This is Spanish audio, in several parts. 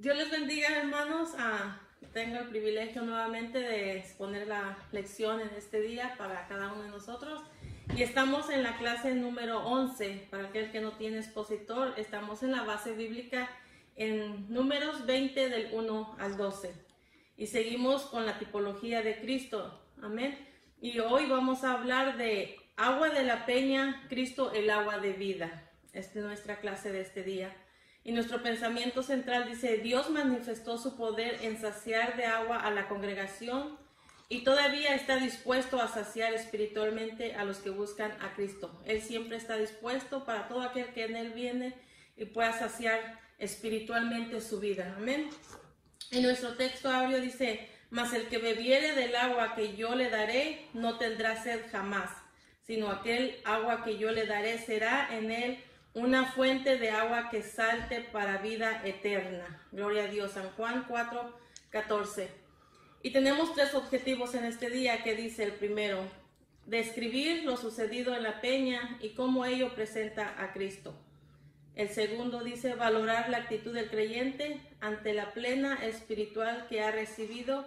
Dios les bendiga, hermanos. Tengo el privilegio nuevamente de exponer la lección en este día para cada uno de nosotros. Y estamos en la clase número 11. Para aquel que no tiene expositor, estamos en la base bíblica en Números 20 del 1 al 12. Y seguimos con la tipología de Cristo. Amén. Y hoy vamos a hablar de agua de la peña, Cristo el agua de vida. Esta es nuestra clase de este día. Y nuestro pensamiento central dice: Dios manifestó su poder en saciar de agua a la congregación y todavía está dispuesto a saciar espiritualmente a los que buscan a Cristo. Él siempre está dispuesto para todo aquel que en Él viene y pueda saciar espiritualmente su vida. Amén. En nuestro texto audio dice: mas el que bebiere del agua que yo le daré no tendrá sed jamás, sino aquel agua que yo le daré será en él una fuente de agua que salte para vida eterna. Gloria a Dios. San Juan 4:14. Y tenemos tres objetivos en este día, que dice el primero: describir lo sucedido en la peña y cómo ello presenta a Cristo. El segundo dice: valorar la actitud del creyente ante la plena espiritual que ha recibido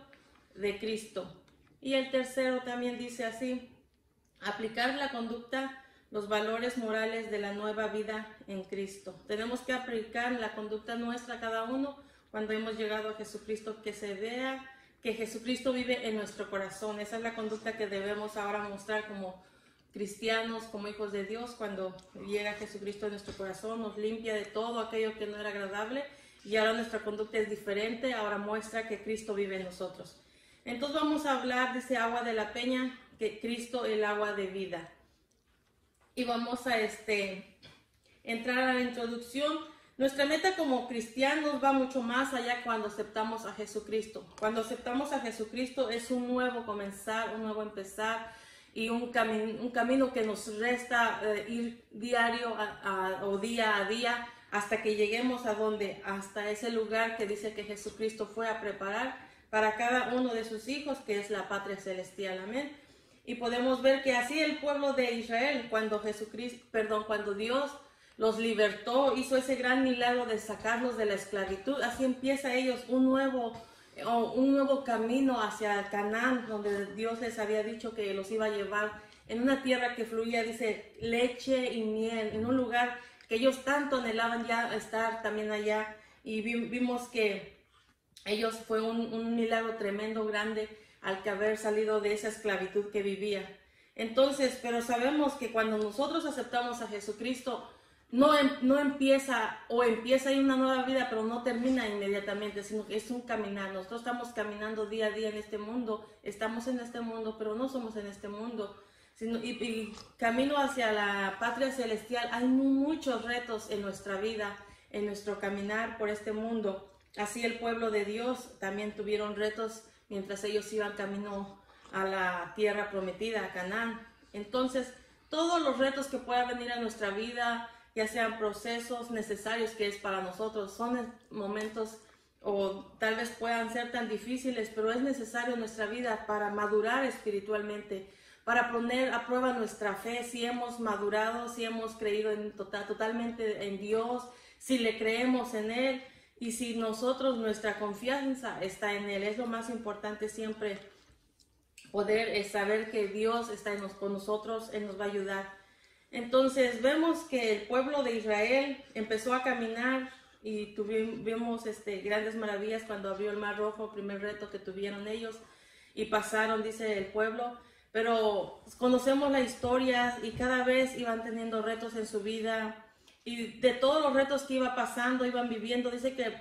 de Cristo. Y el tercero también dice así: aplicar la conducta, los valores morales de la nueva vida en Cristo. Tenemos que aplicar la conducta nuestra cada uno cuando hemos llegado a Jesucristo, que se vea que Jesucristo vive en nuestro corazón. Esa es la conducta que debemos ahora mostrar como cristianos, como hijos de Dios. Cuando llega Jesucristo en nuestro corazón, nos limpia de todo aquello que no era agradable y ahora nuestra conducta es diferente. Ahora muestra que Cristo vive en nosotros. Entonces vamos a hablar de ese agua de la peña, que Cristo el agua de vida. Y vamos a entrar a la introducción. Nuestra meta como cristianos va mucho más allá cuando aceptamos a Jesucristo. Cuando aceptamos a Jesucristo es un nuevo comenzar, un nuevo empezar y un camino que nos resta ir diario o día a día hasta que lleguemos a donde, hasta ese lugar que dice que Jesucristo fue a preparar para cada uno de sus hijos, que es la patria celestial. Amén. Y podemos ver que así el pueblo de Israel, cuando Dios los libertó, hizo ese gran milagro de sacarlos de la esclavitud, así empieza ellos un nuevo camino hacia Canaán, donde Dios les había dicho que los iba a llevar en una tierra que fluía, dice, leche y miel, en un lugar que ellos tanto anhelaban ya estar también allá. Y vimos que ellos fue un milagro tremendo, grande, al que haber salido de esa esclavitud que vivía. Entonces, pero sabemos que cuando nosotros aceptamos a Jesucristo, no empieza, o empieza ahí una nueva vida, pero no termina inmediatamente, sino que es un caminar. Nosotros estamos caminando día a día en este mundo, estamos en este mundo, pero no somos en este mundo. Y camino hacia la patria celestial, hay muchos retos en nuestra vida, en nuestro caminar por este mundo. Así el pueblo de Dios también tuvieron retos mientras ellos iban camino a la tierra prometida, a Canaán. Entonces, todos los retos que puedan venir a nuestra vida, ya sean procesos necesarios que es para nosotros, son momentos o tal vez puedan ser tan difíciles, pero es necesario en nuestra vida para madurar espiritualmente, para poner a prueba nuestra fe, si hemos madurado, si hemos creído totalmente en Dios, si le creemos en Él. Y si nuestra confianza está en Él. Es lo más importante siempre, poder saber que Dios está con nosotros, Él nos va a ayudar. Entonces vemos que el pueblo de Israel empezó a caminar y vimos grandes maravillas cuando abrió el Mar Rojo, el primer reto que tuvieron ellos, y pasaron, dice el pueblo. Pero conocemos la historia y cada vez iban teniendo retos en su vida. Y de todos los retos que iba pasando, iban viviendo, dice que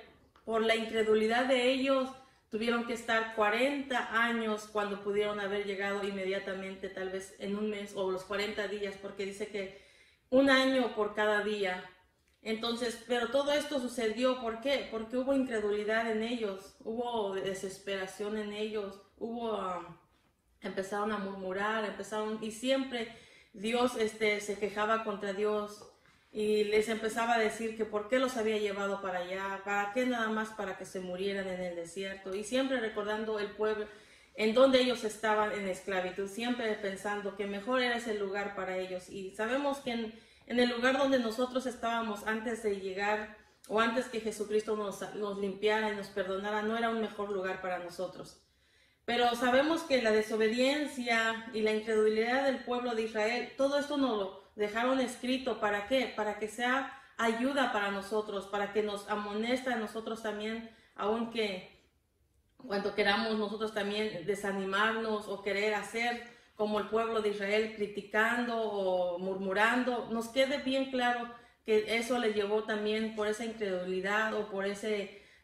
por la incredulidad de ellos tuvieron que estar 40 años cuando pudieron haber llegado inmediatamente, tal vez en un mes o los 40 días, porque dice que un año por cada día. Entonces, pero todo esto sucedió, ¿por qué? Porque hubo incredulidad en ellos, hubo desesperación en ellos, empezaron a murmurar, y siempre Dios se quejaba contra Dios. Y les empezaba a decir que por qué los había llevado para allá, para qué nada más para que se murieran en el desierto. Y siempre recordando el pueblo en donde ellos estaban en esclavitud, siempre pensando que mejor era ese lugar para ellos. Y sabemos que en el lugar donde nosotros estábamos antes de llegar o antes que Jesucristo nos limpiara y nos perdonara, no era un mejor lugar para nosotros. Pero sabemos que la desobediencia y la incredulidad del pueblo de Israel, todo esto nos lo dejaron escrito. ¿Para qué? Para que sea ayuda para nosotros, para que nos amonesta a nosotros también, aunque cuando queramos nosotros también desanimarnos o querer hacer como el pueblo de Israel, criticando o murmurando, nos quede bien claro que eso les llevó también por esa incredulidad o por esa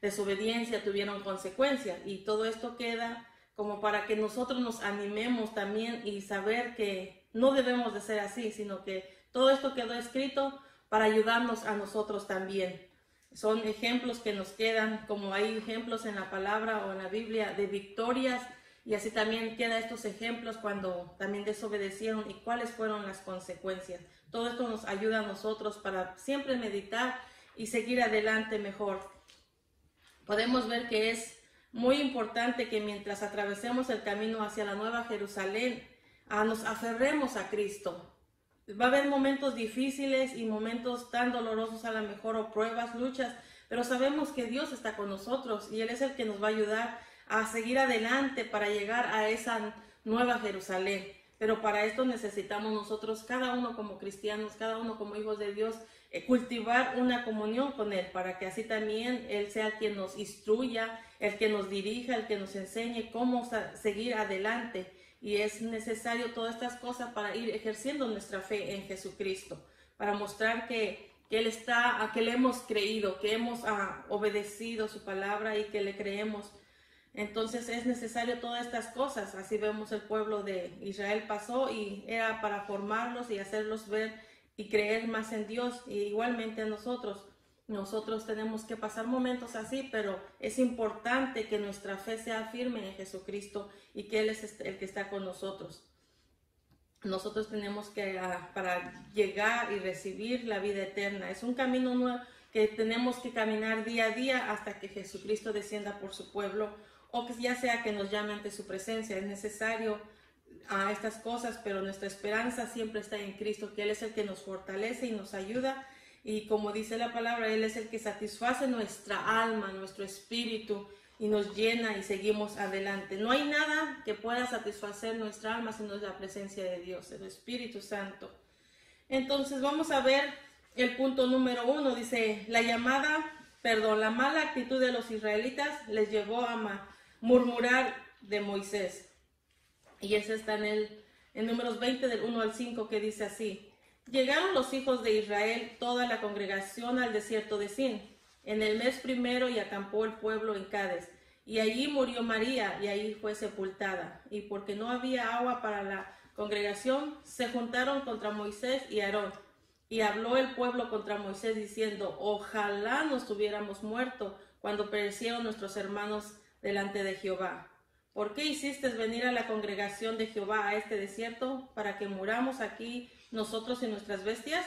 desobediencia, tuvieron consecuencias. Y todo esto queda como para que nosotros nos animemos también y saber que no debemos de ser así, sino que todo esto quedó escrito para ayudarnos a nosotros también. Son ejemplos que nos quedan, como hay ejemplos en la palabra o en la Biblia de victorias, y así también quedan estos ejemplos cuando también desobedecieron y cuáles fueron las consecuencias. Todo esto nos ayuda a nosotros para siempre meditar y seguir adelante mejor. Podemos ver que es muy importante que mientras atravesemos el camino hacia la Nueva Jerusalén, nos aferremos a Cristo. Va a haber momentos difíciles y momentos tan dolorosos a lo mejor, o pruebas, luchas, pero sabemos que Dios está con nosotros y Él es el que nos va a ayudar a seguir adelante para llegar a esa Nueva Jerusalén. Pero para esto necesitamos nosotros, cada uno como cristianos, cada uno como hijos de Dios, cultivar una comunión con Él, para que así también Él sea quien nos instruya, el que nos dirija, el que nos enseñe cómo seguir adelante. Y es necesario todas estas cosas para ir ejerciendo nuestra fe en Jesucristo, para mostrar que Él está, que le hemos creído, que hemos obedecido su palabra y que le creemos. Entonces es necesario todas estas cosas. Así vemos el pueblo de Israel pasó y era para formarlos y hacerlos ver y creer más en Dios. Y igualmente a nosotros tenemos que pasar momentos así, pero es importante que nuestra fe sea firme en Jesucristo y que Él es el que está con nosotros. Nosotros tenemos que, para llegar y recibir la vida eterna, es un camino nuevo que tenemos que caminar día a día hasta que Jesucristo descienda por su pueblo, o que ya sea que nos llame ante su presencia. Es necesario a estas cosas, pero nuestra esperanza siempre está en Cristo, que Él es el que nos fortalece y nos ayuda. Y como dice la palabra, Él es el que satisface nuestra alma, nuestro espíritu, y nos llena y seguimos adelante. No hay nada que pueda satisfacer nuestra alma sino la presencia de Dios, el Espíritu Santo. Entonces vamos a ver el punto número 1. Dice, la mala actitud de los israelitas les llevó a murmurar de Moisés. Y ese está en Números 20 del 1 al 5, que dice así: llegaron los hijos de Israel, toda la congregación, al desierto de Sin, en el mes primero, y acampó el pueblo en Cades. Y allí murió María, y allí fue sepultada. Y porque no había agua para la congregación, se juntaron contra Moisés y Aarón. Y habló el pueblo contra Moisés, diciendo: ojalá nos hubiéramos muerto cuando perecieron nuestros hermanos delante de Jehová. ¿Por qué hiciste venir a la congregación de Jehová a este desierto, para que muramos aquí nosotros y nuestras bestias?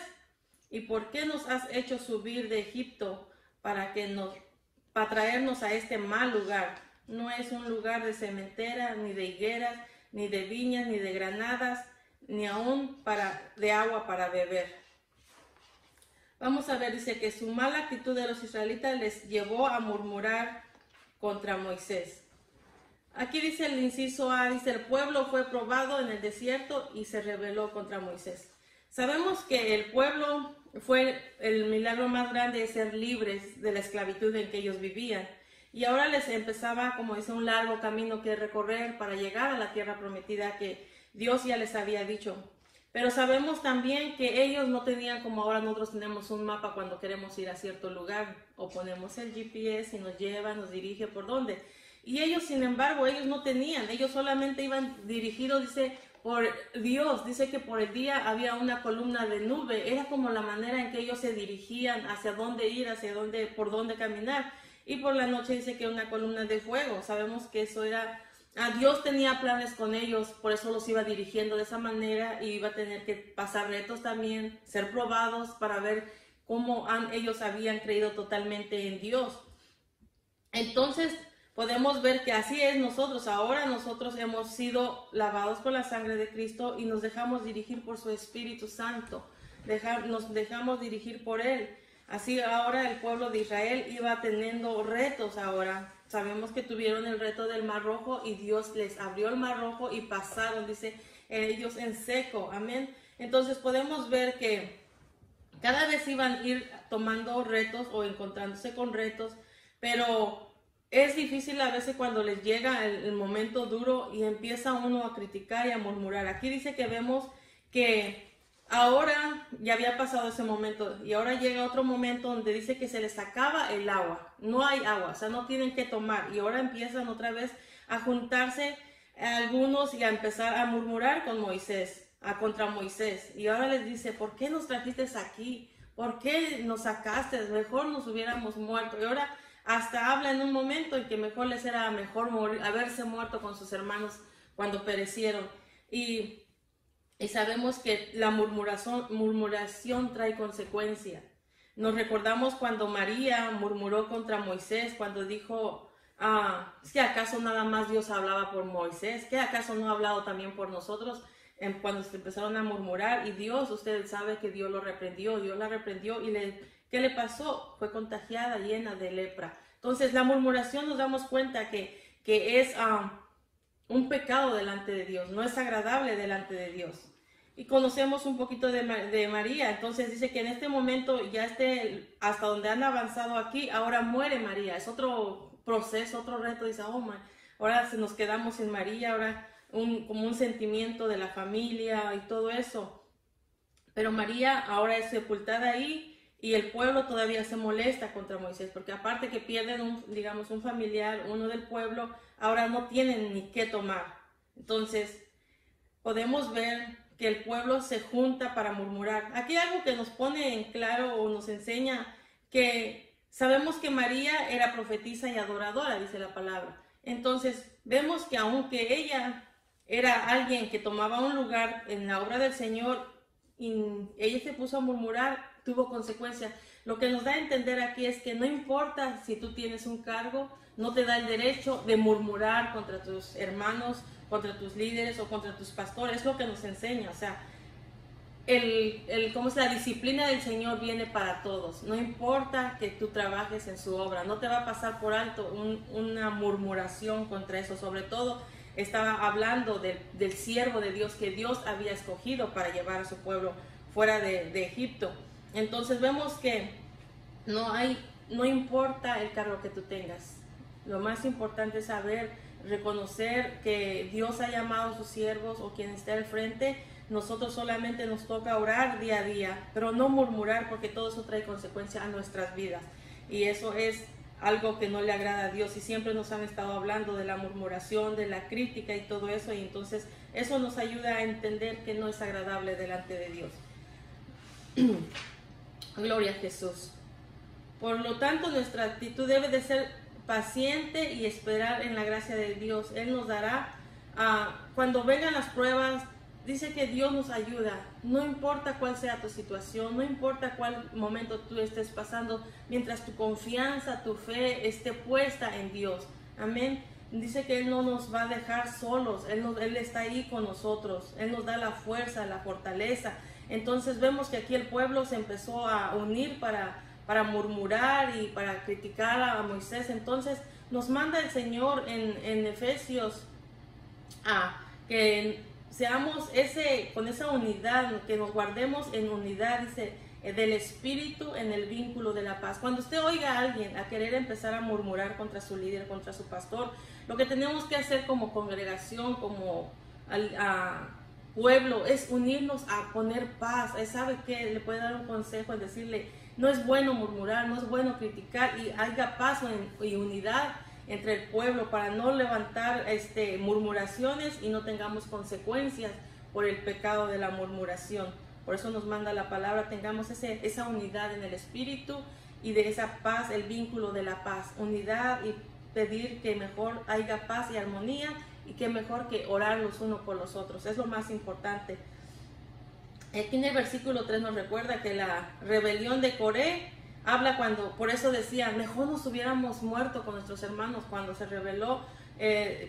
¿Y por qué nos has hecho subir de Egipto para traernos a este mal lugar? No es un lugar de sementera, ni de higueras, ni de viñas, ni de granadas, ni aún de agua para beber. Vamos a ver, dice que su mala actitud de los israelitas les llevó a murmurar contra Moisés. Aquí dice el inciso A, dice: el pueblo fue probado en el desierto y se rebeló contra Moisés. Sabemos que el pueblo fue el milagro más grande de ser libres de la esclavitud en que ellos vivían. Y ahora les empezaba, como dice, un largo camino que recorrer para llegar a la tierra prometida que Dios ya les había dicho. Pero sabemos también que ellos no tenían como ahora nosotros tenemos un mapa cuando queremos ir a cierto lugar, o ponemos el GPS y nos lleva, nos dirige por dónde. Y ellos, sin embargo, ellos no tenían, ellos solamente iban dirigidos, dice, por Dios. Dice que por el día había una columna de nube, era como la manera en que ellos se dirigían hacia dónde ir, por dónde caminar. Y por la noche dice que una columna de fuego. Sabemos que eso era, Dios tenía planes con ellos, por eso los iba dirigiendo de esa manera, y iba a tener que pasar retos también, ser probados para ver cómo ellos habían creído totalmente en Dios. Entonces podemos ver que así es nosotros. Ahora nosotros hemos sido lavados con la sangre de Cristo y nos dejamos dirigir por su Espíritu Santo. Nos dejamos dirigir por Él. Así ahora el pueblo de Israel iba teniendo retos ahora. Sabemos que tuvieron el reto del Mar Rojo y Dios les abrió el Mar Rojo y pasaron, dice, ellos en seco. Amén. Entonces podemos ver que cada vez iban a ir tomando retos o encontrándose con retos, pero es difícil a veces cuando les llega el momento duro y empieza uno a criticar y a murmurar. Aquí dice que vemos que ahora ya había pasado ese momento y ahora llega otro momento donde dice que se les acaba el agua. No hay agua, o sea, no tienen que tomar. Y ahora empiezan otra vez a juntarse algunos y a empezar a murmurar con Moisés, contra Moisés. Y ahora les dice, ¿por qué nos trajiste aquí? ¿Por qué nos sacaste? Mejor nos hubiéramos muerto. Y ahora hasta habla en un momento en que mejor les era mejor morir, haberse muerto con sus hermanos cuando perecieron. Y sabemos que la murmuración trae consecuencia. Nos recordamos cuando María murmuró contra Moisés, cuando dijo, ¿es que acaso nada más Dios hablaba por Moisés? ¿Que acaso no ha hablado también por nosotros? Cuando se empezaron a murmurar, y Dios, usted sabe que Dios lo reprendió, Dios la reprendió, y ¿qué le pasó? Fue contagiada, llena de lepra. Entonces la murmuración nos damos cuenta que es un pecado delante de Dios, no es agradable delante de Dios. Y conocemos un poquito de María, entonces dice que en este momento ya hasta donde han avanzado aquí, ahora muere María, es otro proceso, otro reto, dice, ahora nos quedamos sin María, ahora como un sentimiento de la familia y todo eso. Pero María ahora es sepultada ahí y el pueblo todavía se molesta contra Moisés, porque aparte que pierden un familiar, uno del pueblo, ahora no tienen ni qué tomar. Entonces podemos ver que el pueblo se junta para murmurar. Aquí hay algo que nos pone en claro o nos enseña que sabemos que María era profetisa y adoradora, dice la palabra. Entonces vemos que aunque ella era alguien que tomaba un lugar en la obra del Señor y ella se puso a murmurar, tuvo consecuencias. Lo que nos da a entender aquí es que no importa si tú tienes un cargo, no te da el derecho de murmurar contra tus hermanos, contra tus líderes o contra tus pastores. Es lo que nos enseña, o sea, la disciplina del Señor viene para todos. No importa que tú trabajes en su obra, no te va a pasar por alto una murmuración contra eso. Sobre todo estaba hablando del siervo de Dios que Dios había escogido para llevar a su pueblo fuera de Egipto. Entonces vemos que no importa el cargo que tú tengas. Lo más importante es reconocer que Dios ha llamado a sus siervos o quien esté al frente. Nosotros solamente nos toca orar día a día, pero no murmurar, porque todo eso trae consecuencias a nuestras vidas. Y eso es algo que no le agrada a Dios, y siempre nos han estado hablando de la murmuración, de la crítica y todo eso, y entonces eso nos ayuda a entender que no es agradable delante de Dios. Gloria a Jesús. Por lo tanto, nuestra actitud debe de ser paciente y esperar en la gracia de Dios. Él nos dará, cuando vengan las pruebas, dice que Dios nos ayuda. No importa cuál sea tu situación, no importa cuál momento tú estés pasando, mientras tu confianza, tu fe esté puesta en Dios. Amén. Dice que Él no nos va a dejar solos, Él está ahí con nosotros, Él nos da la fuerza, la fortaleza. Entonces vemos que aquí el pueblo se empezó a unir para murmurar y para criticar a Moisés. Entonces nos manda el Señor en Efesios que seamos con esa unidad, que nos guardemos en unidad, dice, del espíritu en el vínculo de la paz. Cuando usted oiga a alguien a querer empezar a murmurar contra su líder, contra su pastor, lo que tenemos que hacer como congregación, como pueblo, es unirnos a poner paz. ¿Sabe qué? Le puede dar un consejo, es decirle, no es bueno murmurar, no es bueno criticar, y haya paz y unidad entre el pueblo para no levantar murmuraciones y no tengamos consecuencias por el pecado de la murmuración. Por eso nos manda la palabra, tengamos esa unidad en el espíritu y de esa paz, el vínculo de la paz, unidad, y pedir que mejor haya paz y armonía, y que mejor que orar los unos por los otros. Es lo más importante. Aquí en el versículo 3 nos recuerda que la rebelión de Coré habla por eso decía, mejor nos hubiéramos muerto con nuestros hermanos cuando se rebeló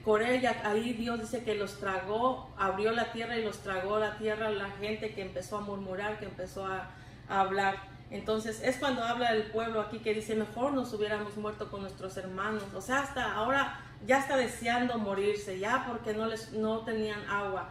Coré. Ahí Dios dice que los tragó, abrió la tierra y los tragó la tierra, la gente que empezó a murmurar, que empezó a hablar. Entonces es cuando habla el pueblo aquí que dice, mejor nos hubiéramos muerto con nuestros hermanos. O sea, hasta ahora ya está deseando morirse, ya porque no tenían agua.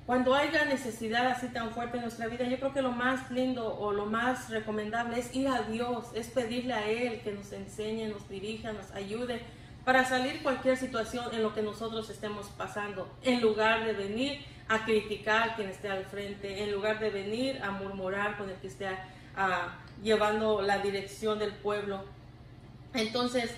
Cuando haya necesidad así tan fuerte en nuestra vida, yo creo que lo más lindo o lo más recomendable es ir a Dios, es pedirle a Él que nos enseñe, nos dirija, nos ayude para salir cualquier situación en lo que nosotros estemos pasando, en lugar de venir a criticar a quien esté al frente, en lugar de venir a murmurar con el que esté llevando la dirección del pueblo. Entonces,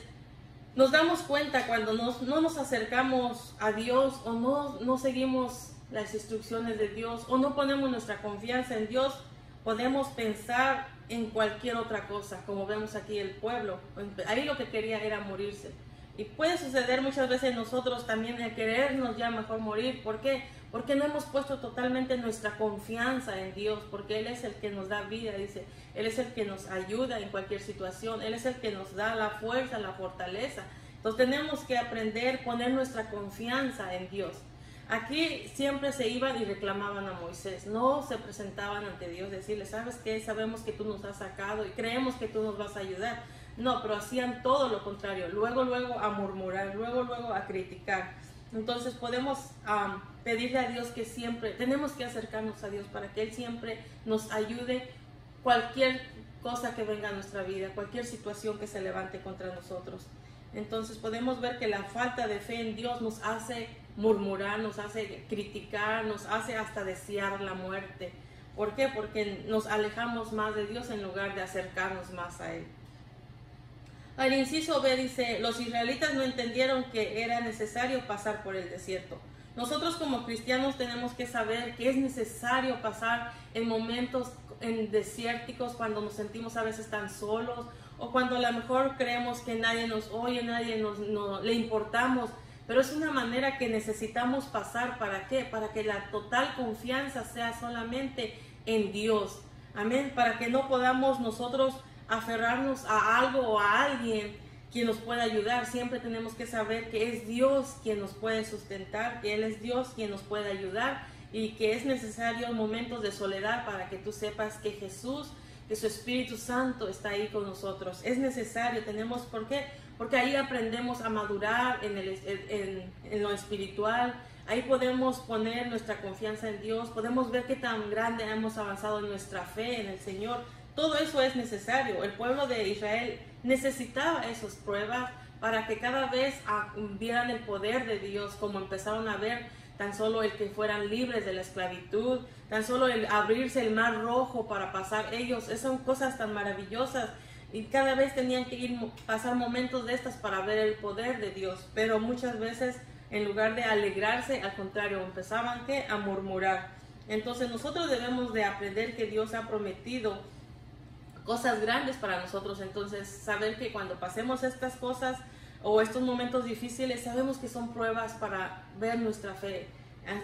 nos damos cuenta cuando no nos acercamos a Dios o no seguimos las instrucciones de Dios o no ponemos nuestra confianza en Dios, podemos pensar en cualquier otra cosa, como vemos aquí el pueblo. Ahí lo que quería era morirse. Y puede suceder muchas veces nosotros también el querernos ya mejor morir. ¿Por qué? Porque no hemos puesto totalmente nuestra confianza en Dios, porque Él es el que nos da vida, dice. Él es el que nos ayuda en cualquier situación. Él es el que nos da la fuerza, la fortaleza. Entonces tenemos que aprender a poner nuestra confianza en Dios. Aquí siempre se iban y reclamaban a Moisés, no se presentaban ante Dios, decirle, ¿sabes qué? Sabemos que tú nos has sacado y creemos que tú nos vas a ayudar. No, pero hacían todo lo contrario, luego a murmurar, luego a criticar. Entonces podemos pedirle a Dios que siempre, tenemos que acercarnos a Dios para que Él siempre nos ayude cualquier cosa que venga a nuestra vida, cualquier situación que se levante contra nosotros. Entonces podemos ver que la falta de fe en Dios nos hace murmurar, nos hace criticar, nos hace hasta desear la muerte. ¿Por qué? Porque nos alejamos más de Dios en lugar de acercarnos más a Él. Al inciso B dice, los israelitas no entendieron que era necesario pasar por el desierto. Nosotros como cristianos tenemos que saber que es necesario pasar en momentos desérticos, cuando nos sentimos a veces tan solos, o cuando a lo mejor creemos que nadie nos oye, nadie le importamos, pero es una manera que necesitamos pasar. ¿Para qué? Para que la total confianza sea solamente en Dios. Amén. Para que no podamos nosotros aferrarnos a algo o a alguien quien nos pueda ayudar. Siempre tenemos que saber que es Dios quien nos puede sustentar, que Él es Dios quien nos puede ayudar y que es necesario momentos de soledad para que tú sepas que Jesús, que su Espíritu Santo está ahí con nosotros. Es necesario, ¿por qué? Porque ahí aprendemos a madurar en lo espiritual. Ahí podemos poner nuestra confianza en Dios, podemos ver qué tan grande hemos avanzado en nuestra fe en el Señor. Todo eso es necesario. El pueblo de Israel necesitaba esas pruebas para que cada vez vieran el poder de Dios, como empezaron a ver tan solo el que fueran libres de la esclavitud, tan solo el abrirse el mar rojo para pasar ellos. Esas son cosas tan maravillosas y cada vez tenían que pasar momentos de estas para ver el poder de Dios. Pero muchas veces en lugar de alegrarse, al contrario, empezaban a murmurar. Entonces nosotros debemos de aprender que Dios ha prometido cosas grandes para nosotros. Entonces saber que cuando pasemos estas cosas o estos momentos difíciles, sabemos que son pruebas para ver nuestra fe,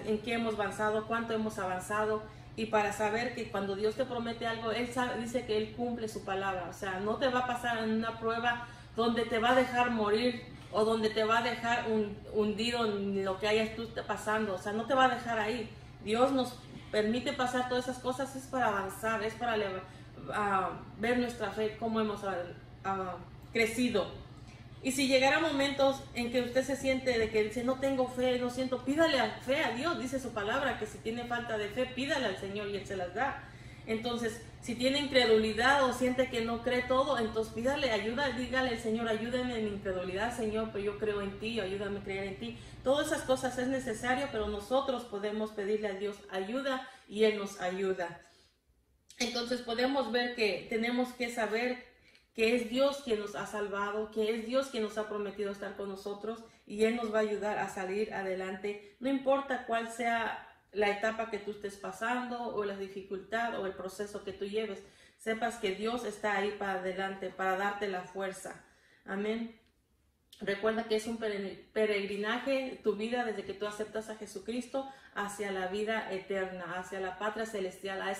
en qué hemos avanzado, cuánto hemos avanzado, y para saber que cuando Dios te promete algo, Él dice que Él cumple su palabra. O sea, no te va a pasar en una prueba donde te va a dejar morir o donde te va a dejar hundido en lo que hayas tú pasando. O sea, no te va a dejar ahí. Dios nos permite pasar todas esas cosas, es para avanzar, es para ver nuestra fe, cómo hemos crecido. Y si llegara momentos en que usted se siente de que dice, no tengo fe, no siento, pídale fe a Dios. Dice su palabra que si tiene falta de fe, pídale al Señor y Él se las da. Entonces, si tiene incredulidad o siente que no cree todo, entonces pídale ayuda, dígale al Señor, ayúdame en mi incredulidad, Señor, pero yo creo en ti, ayúdame a creer en ti. Todas esas cosas es necesario, pero nosotros podemos pedirle a Dios ayuda y Él nos ayuda. Entonces podemos ver que tenemos que saber que es Dios quien nos ha salvado, que es Dios quien nos ha prometido estar con nosotros y Él nos va a ayudar a salir adelante. No importa cuál sea la etapa que tú estés pasando o la dificultad o el proceso que tú lleves, sepas que Dios está ahí para adelante, para darte la fuerza. Amén. Recuerda que es un peregrinaje tu vida desde que tú aceptas a Jesucristo hacia la vida eterna, hacia la patria celestial, a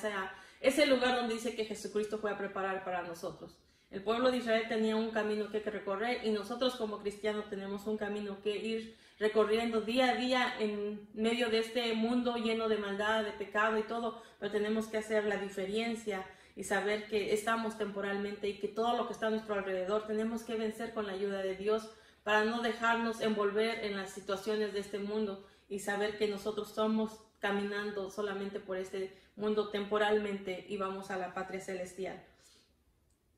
ese lugar donde dice que Jesucristo fue a preparar para nosotros. El pueblo de Israel tenía un camino que recorrer y nosotros como cristianos tenemos un camino que ir recorriendo día a día en medio de este mundo lleno de maldad, de pecado y todo, pero tenemos que hacer la diferencia y saber que estamos temporalmente y que todo lo que está a nuestro alrededor tenemos que vencer con la ayuda de Dios para no dejarnos envolver en las situaciones de este mundo y saber que nosotros somos caminando solamente por este mundo temporalmente y vamos a la patria celestial.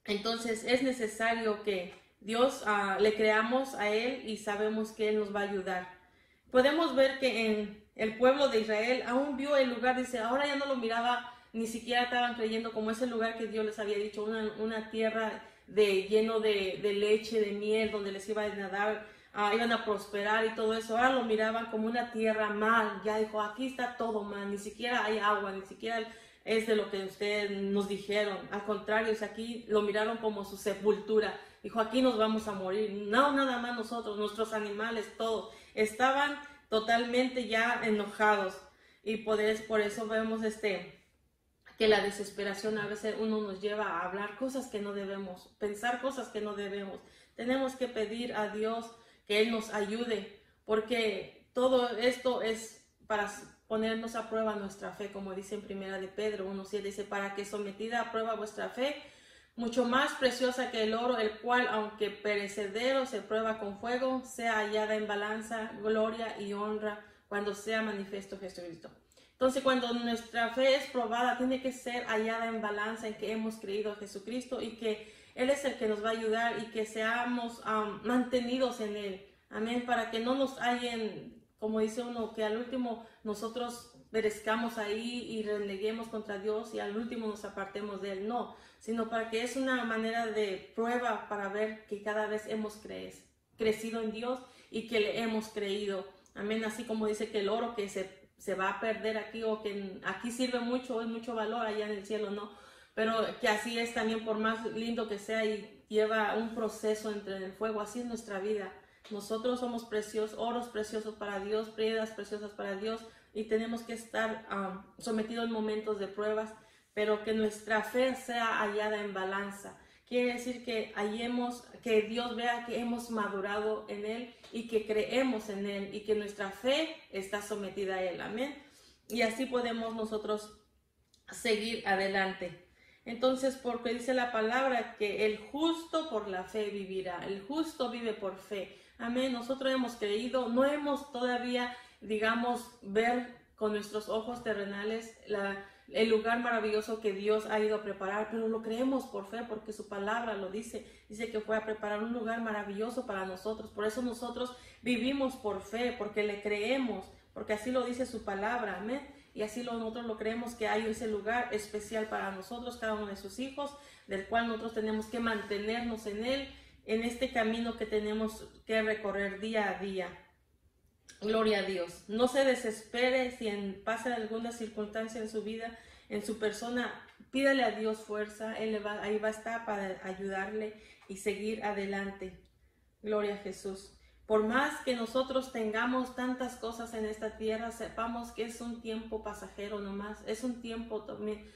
Entonces es necesario que Dios le creamos a Él y sabemos que Él nos va a ayudar. Podemos ver que en el pueblo de Israel aún vio el lugar, dice, ahora ya no lo miraba, ni siquiera estaban creyendo como ese lugar que Dios les había dicho, una tierra lleno de leche, de miel, donde les iba a nadar, iban a prosperar y todo eso. Ahora lo miraban como una tierra mal, ya dijo, aquí está todo mal, ni siquiera hay agua, ni siquiera es de lo que ustedes nos dijeron. Al contrario, aquí lo miraron como su sepultura. Dijo, aquí nos vamos a morir. No, nada más nosotros, nuestros animales, todos. Estaban totalmente ya enojados. Y por eso vemos que la desesperación a veces uno nos lleva a hablar cosas que no debemos, pensar cosas que no debemos. Tenemos que pedir a Dios que Él nos ayude, porque todo esto es para ponernos a prueba nuestra fe, como dice en Primera de Pedro 1:7, dice, para que sometida a prueba vuestra fe, mucho más preciosa que el oro, el cual, aunque perecedero, se prueba con fuego, sea hallada en balanza, gloria y honra, cuando sea manifiesto Jesucristo. Entonces, cuando nuestra fe es probada, tiene que ser hallada en balanza, en que hemos creído a Jesucristo y que Él es el que nos va a ayudar y que seamos mantenidos en Él. Amén, para que no nos hallen, como dice uno, que al último nosotros perezcamos ahí y reneguemos contra Dios y al último nos apartemos de Él. No, sino para que es una manera de prueba para ver que cada vez hemos crecido en Dios y que le hemos creído. Amén, así como dice que el oro que se va a perder aquí o que aquí sirve mucho, es mucho valor, allá en el cielo no. Pero que así es también, por más lindo que sea y lleva un proceso entre el fuego, así es nuestra vida. Nosotros somos preciosos, oros preciosos para Dios, piedras preciosas para Dios y tenemos que estar sometidos en momentos de pruebas, pero que nuestra fe sea hallada en balanza. Quiere decir que que Dios vea que hemos madurado en Él y que creemos en Él y que nuestra fe está sometida a Él. Amén. Y así podemos nosotros seguir adelante. Entonces, porque dice la palabra que el justo por la fe vivirá. El justo vive por fe. Amén. Nosotros hemos creído, no hemos todavía, digamos, ver con nuestros ojos terrenales el lugar maravilloso que Dios ha ido a preparar, pero lo creemos por fe, porque su palabra lo dice. Dice que fue a preparar un lugar maravilloso para nosotros. Por eso nosotros vivimos por fe, porque le creemos, porque así lo dice su palabra. Amén. Y así nosotros lo creemos que hay ese lugar especial para nosotros, cada uno de sus hijos, del cual nosotros tenemos que mantenernos en él, en este camino que tenemos que recorrer día a día. Gloria a Dios. No se desespere si pasa alguna circunstancia en su vida, en su persona. Pídale a Dios fuerza. Él ahí va a estar para ayudarle y seguir adelante. Gloria a Jesús. Por más que nosotros tengamos tantas cosas en esta tierra, sepamos que es un tiempo pasajero nomás. Es un tiempo también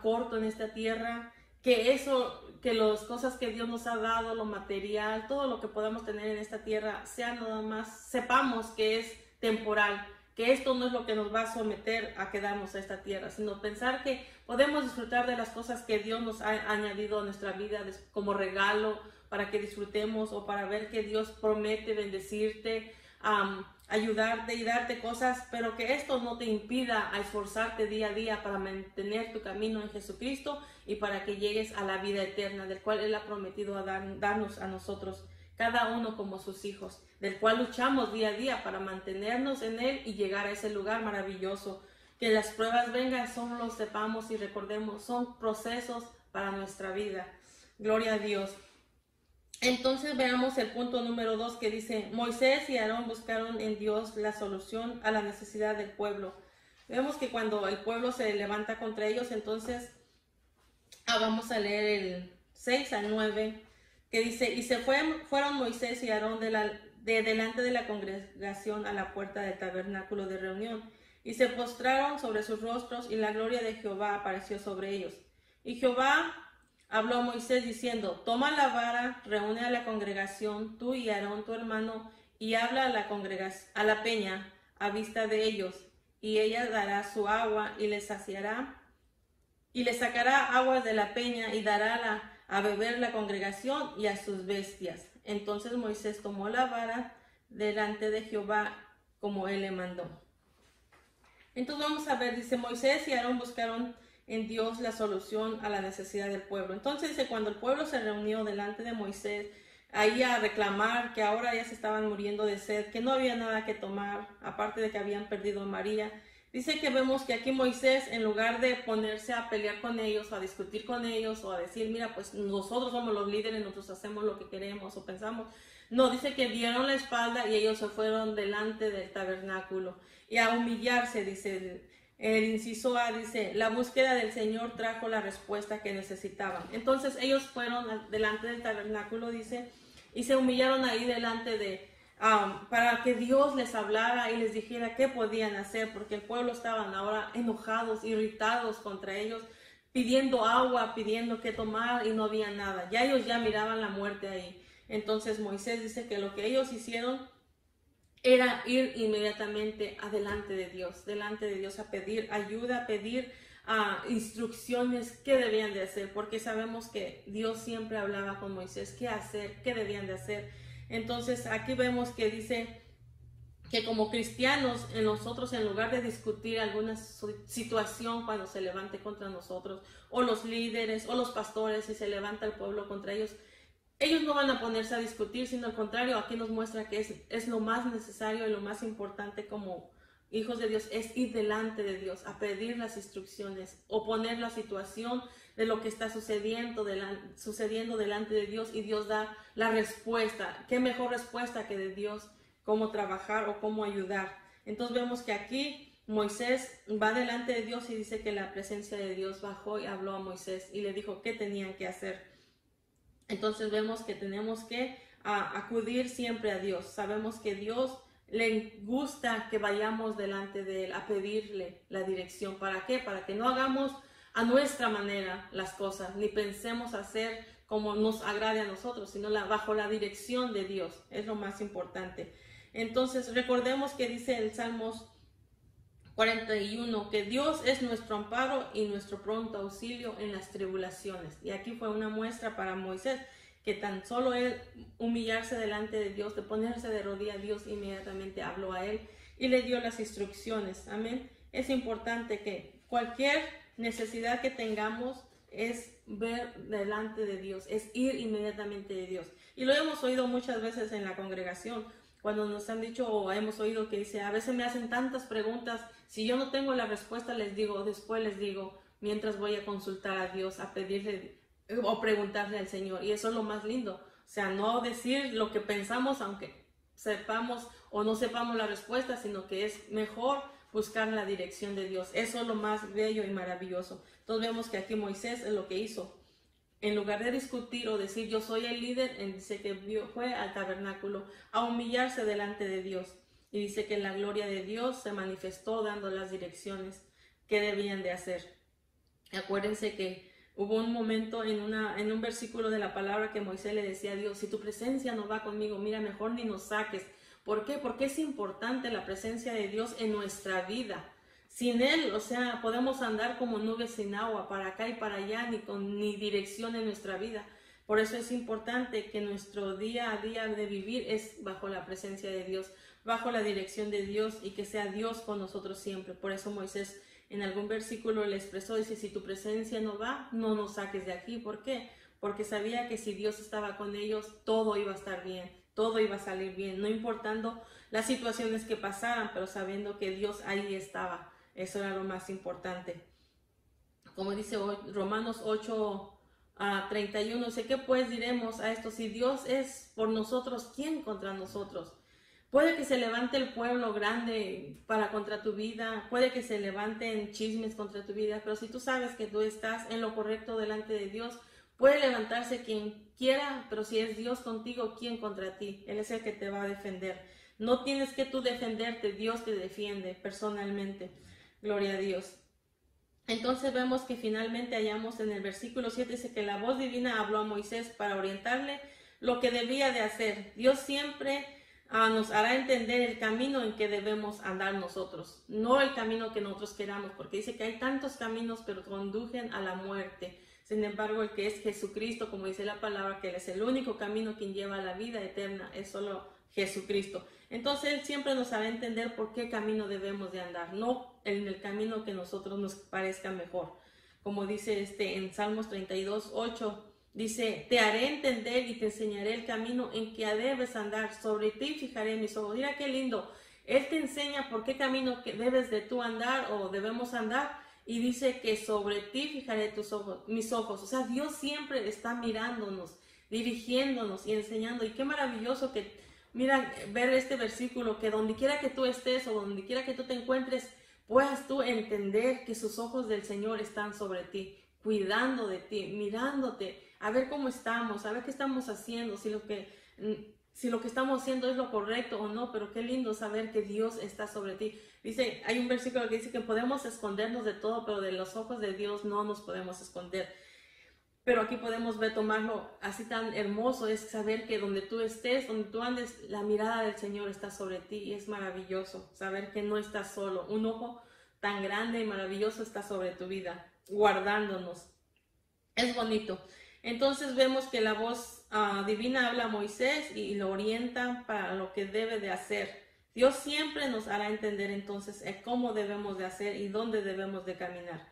corto en esta tierra. Que las cosas que Dios nos ha dado, lo material, todo lo que podamos tener en esta tierra, sea nada más, sepamos que es temporal, que esto no es lo que nos va a someter a quedarnos a esta tierra, sino pensar que podemos disfrutar de las cosas que Dios nos ha añadido a nuestra vida como regalo, para que disfrutemos o para ver que Dios promete bendecirte, ayudarte y darte cosas, pero que esto no te impida a esforzarte día a día para mantener tu camino en Jesucristo y para que llegues a la vida eterna, del cual Él ha prometido darnos a nosotros, cada uno como sus hijos, del cual luchamos día a día para mantenernos en Él y llegar a ese lugar maravilloso. Que las pruebas vengan, solo sepamos y recordemos, son procesos para nuestra vida. Gloria a Dios. Entonces veamos el punto número 2 que dice, Moisés y Aarón buscaron en Dios la solución a la necesidad del pueblo. Vemos que cuando el pueblo se levanta contra ellos, entonces vamos a leer el 6 al 9, que dice, y fueron Moisés y Aarón de delante de la congregación a la puerta del tabernáculo de reunión, y se postraron sobre sus rostros, y la gloria de Jehová apareció sobre ellos. Y Jehová habló a Moisés diciendo, toma la vara, reúne a la congregación, tú y Aarón tu hermano, y habla a la peña a vista de ellos, y ella dará su agua y les saciará y le sacará aguas de la peña y dará a beber la congregación y a sus bestias. Entonces Moisés tomó la vara delante de Jehová como él le mandó. Entonces vamos a ver, dice, Moisés y Aarón buscaron en Dios la solución a la necesidad del pueblo. Entonces dice, cuando el pueblo se reunió delante de Moisés, ahí a reclamar que ahora ya se estaban muriendo de sed, que no había nada que tomar, aparte de que habían perdido a María. Dice que vemos que aquí Moisés, en lugar de ponerse a pelear con ellos, a discutir con ellos, o a decir, mira, pues nosotros somos los líderes, nosotros hacemos lo que queremos o pensamos. No, dice que dieron la espalda y ellos se fueron delante del tabernáculo. Y a humillarse, dice el inciso A, dice, la búsqueda del Señor trajo la respuesta que necesitaban. Entonces ellos fueron delante del tabernáculo, dice, y se humillaron ahí delante de, para que Dios les hablara y les dijera qué podían hacer, porque el pueblo estaban ahora enojados, irritados contra ellos, pidiendo agua, pidiendo qué tomar y no había nada. Ya ellos ya miraban la muerte ahí. Entonces Moisés dice que lo que ellos hicieron era ir inmediatamente delante de Dios a pedir ayuda, a pedir instrucciones, qué debían de hacer, porque sabemos que Dios siempre hablaba con Moisés, qué hacer, qué debían de hacer. Entonces aquí vemos que dice que como cristianos, nosotros en lugar de discutir alguna situación cuando se levante contra nosotros, o los líderes, o los pastores, si se levanta el pueblo contra ellos no van a ponerse a discutir, sino al contrario, aquí nos muestra que es lo más necesario y lo más importante como hijos de Dios, es ir delante de Dios, a pedir las instrucciones, o poner la situación de lo que está sucediendo delante de Dios, y Dios da la respuesta. ¿Qué mejor respuesta que de Dios? Cómo trabajar o cómo ayudar. Entonces vemos que aquí Moisés va delante de Dios y dice que la presencia de Dios bajó y habló a Moisés y le dijo qué tenían que hacer. Entonces vemos que tenemos que acudir siempre a Dios. Sabemos que Dios le gusta que vayamos delante de Él a pedirle la dirección. ¿Para qué? Para que no hagamos a nuestra manera las cosas, ni pensemos hacer como nos agrade a nosotros, sino bajo la dirección de Dios. Es lo más importante. Entonces recordemos que dice el Salmos 41, que Dios es nuestro amparo y nuestro pronto auxilio en las tribulaciones. Y aquí fue una muestra para Moisés, que tan solo él humillarse delante de Dios, de ponerse de rodillas, Dios inmediatamente habló a él y le dio las instrucciones. Amén. Es importante que cualquier necesidad que tengamos es ver delante de Dios, es ir inmediatamente de Dios. Y lo hemos oído muchas veces en la congregación, cuando nos han dicho o hemos oído que dice, a veces me hacen tantas preguntas, si yo no tengo la respuesta después les digo, mientras voy a consultar a Dios, a pedirle o preguntarle al Señor. Y eso es lo más lindo, o sea, no decir lo que pensamos aunque sepamos o no sepamos la respuesta, sino que es mejor buscar la dirección de Dios. Eso es lo más bello y maravilloso. Entonces vemos que aquí Moisés es lo que hizo. En lugar de discutir o decir yo soy el líder, dice que fue al tabernáculo a humillarse delante de Dios. Y dice que la gloria de Dios se manifestó dando las direcciones que debían de hacer. Acuérdense que hubo un momento en un versículo de la palabra que Moisés le decía a Dios, si tu presencia no va conmigo, mira, mejor ni nos saques. ¿Por qué? Porque es importante la presencia de Dios en nuestra vida. Sin Él, o sea, podemos andar como nubes sin agua, para acá y para allá, ni dirección en nuestra vida. Por eso es importante que nuestro día a día de vivir es bajo la presencia de Dios, bajo la dirección de Dios, y que sea Dios con nosotros siempre. Por eso Moisés en algún versículo le expresó, dice, si tu presencia no va, no nos saques de aquí. ¿Por qué? Porque sabía que si Dios estaba con ellos, todo iba a estar bien, todo iba a salir bien, no importando las situaciones que pasaran, pero sabiendo que Dios ahí estaba. Eso era lo más importante. Como dice Romanos 8:31, dice, ¿qué pues diremos a esto? Si Dios es por nosotros, ¿quién contra nosotros? Puede que se levante el pueblo grande contra tu vida, puede que se levanten chismes contra tu vida, pero si tú sabes que tú estás en lo correcto delante de Dios, puede levantarse quien quiera, pero si es Dios contigo, ¿quién contra ti? Él es el que te va a defender. No tienes que tú defenderte, Dios te defiende personalmente. Gloria a Dios. Entonces vemos que finalmente hallamos en el versículo 7, dice que la voz divina habló a Moisés para orientarle lo que debía de hacer. Dios siempre nos hará entender el camino en que debemos andar nosotros, no el camino que nosotros queramos, porque dice que hay tantos caminos, pero conducen a la muerte. Sin embargo, el que es Jesucristo, como dice la palabra, que Él es el único camino quien lleva a la vida eterna, es solo Jesucristo. Entonces Él siempre nos hará entender por qué camino debemos de andar, no en el camino que nosotros nos parezca mejor. Como dice en Salmos 32:8, dice, te haré entender y te enseñaré el camino en que debes andar, sobre ti fijaré mis ojos. Mira qué lindo, Él te enseña por qué camino que debes de tú andar o debemos andar, y dice que sobre ti fijaré mis ojos. O sea, Dios siempre está mirándonos, dirigiéndonos y enseñando. Y qué maravilloso que, mira, ver este versículo, que donde quiera que tú estés o donde quiera que tú te encuentres, puedas tú entender que sus ojos del Señor están sobre ti, cuidando de ti, mirándote, a ver cómo estamos, a ver qué estamos haciendo, si lo que estamos haciendo es lo correcto o no. Pero qué lindo saber que Dios está sobre ti. Dice, hay un versículo que dice que podemos escondernos de todo, pero de los ojos de Dios no nos podemos esconder. Pero aquí podemos ver, tomarlo así tan hermoso, es saber que donde tú estés, donde tú andes, la mirada del Señor está sobre ti, y es maravilloso saber que no estás solo. Un ojo tan grande y maravilloso está sobre tu vida, guardándonos. Es bonito. Entonces vemos que la voz divina habla a Moisés y lo orienta para lo que debe de hacer. Dios siempre nos hará entender entonces cómo debemos de hacer y dónde debemos de caminar.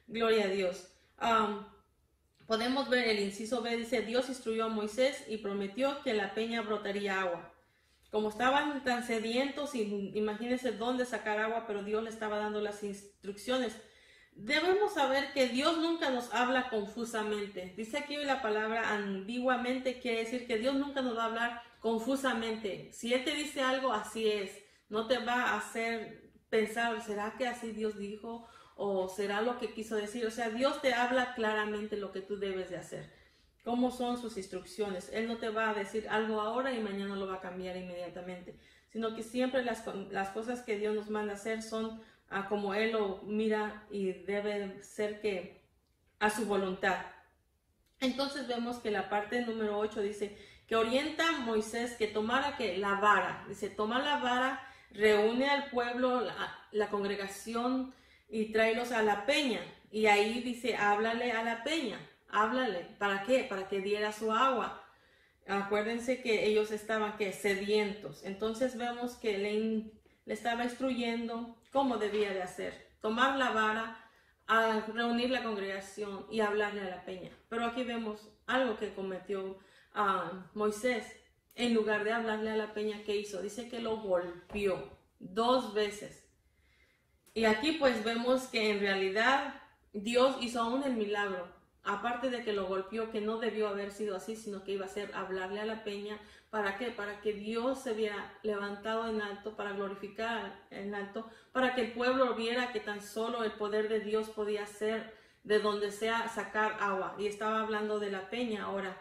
Gloria a Dios. Podemos ver el inciso B, dice, Dios instruyó a Moisés y prometió que la peña brotaría agua. Como estaban tan sedientos, imagínense dónde sacar agua, pero Dios le estaba dando las instrucciones. Debemos saber que Dios nunca nos habla confusamente. Dice aquí la palabra ambiguamente, quiere decir que Dios nunca nos va a hablar confusamente. Si Él te dice algo, así es. No te va a hacer pensar, ¿será que así Dios dijo? ¿O será lo que quiso decir? O sea, Dios te habla claramente lo que tú debes de hacer. ¿Cómo son sus instrucciones? Él no te va a decir algo ahora y mañana lo va a cambiar inmediatamente. Sino que siempre las cosas que Dios nos manda a hacer son como Él lo mira, y debe ser que a su voluntad. Entonces vemos que la parte número 8 dice que orienta a Moisés que tomara la vara. Dice, toma la vara, reúne al pueblo, la congregación, y tráelos a la peña. Y ahí dice, háblale a la peña. Háblale. ¿Para qué? Para que diera su agua. Acuérdense que ellos estaban sedientos. Entonces vemos que le estaba instruyendo cómo debía de hacer. Tomar la vara, a reunir la congregación y hablarle a la peña. Pero aquí vemos algo que cometió Moisés. En lugar de hablarle a la peña, ¿qué hizo? Dice que lo golpeó 2 veces. Y aquí pues vemos que en realidad Dios hizo aún el milagro. Aparte de que lo golpeó, que no debió haber sido así, sino que iba a ser hablarle a la peña. ¿Para qué? Para que Dios se viera levantado en alto, para glorificar en alto, para que el pueblo viera que tan solo el poder de Dios podía hacer de donde sea sacar agua. Y estaba hablando de la peña ahora.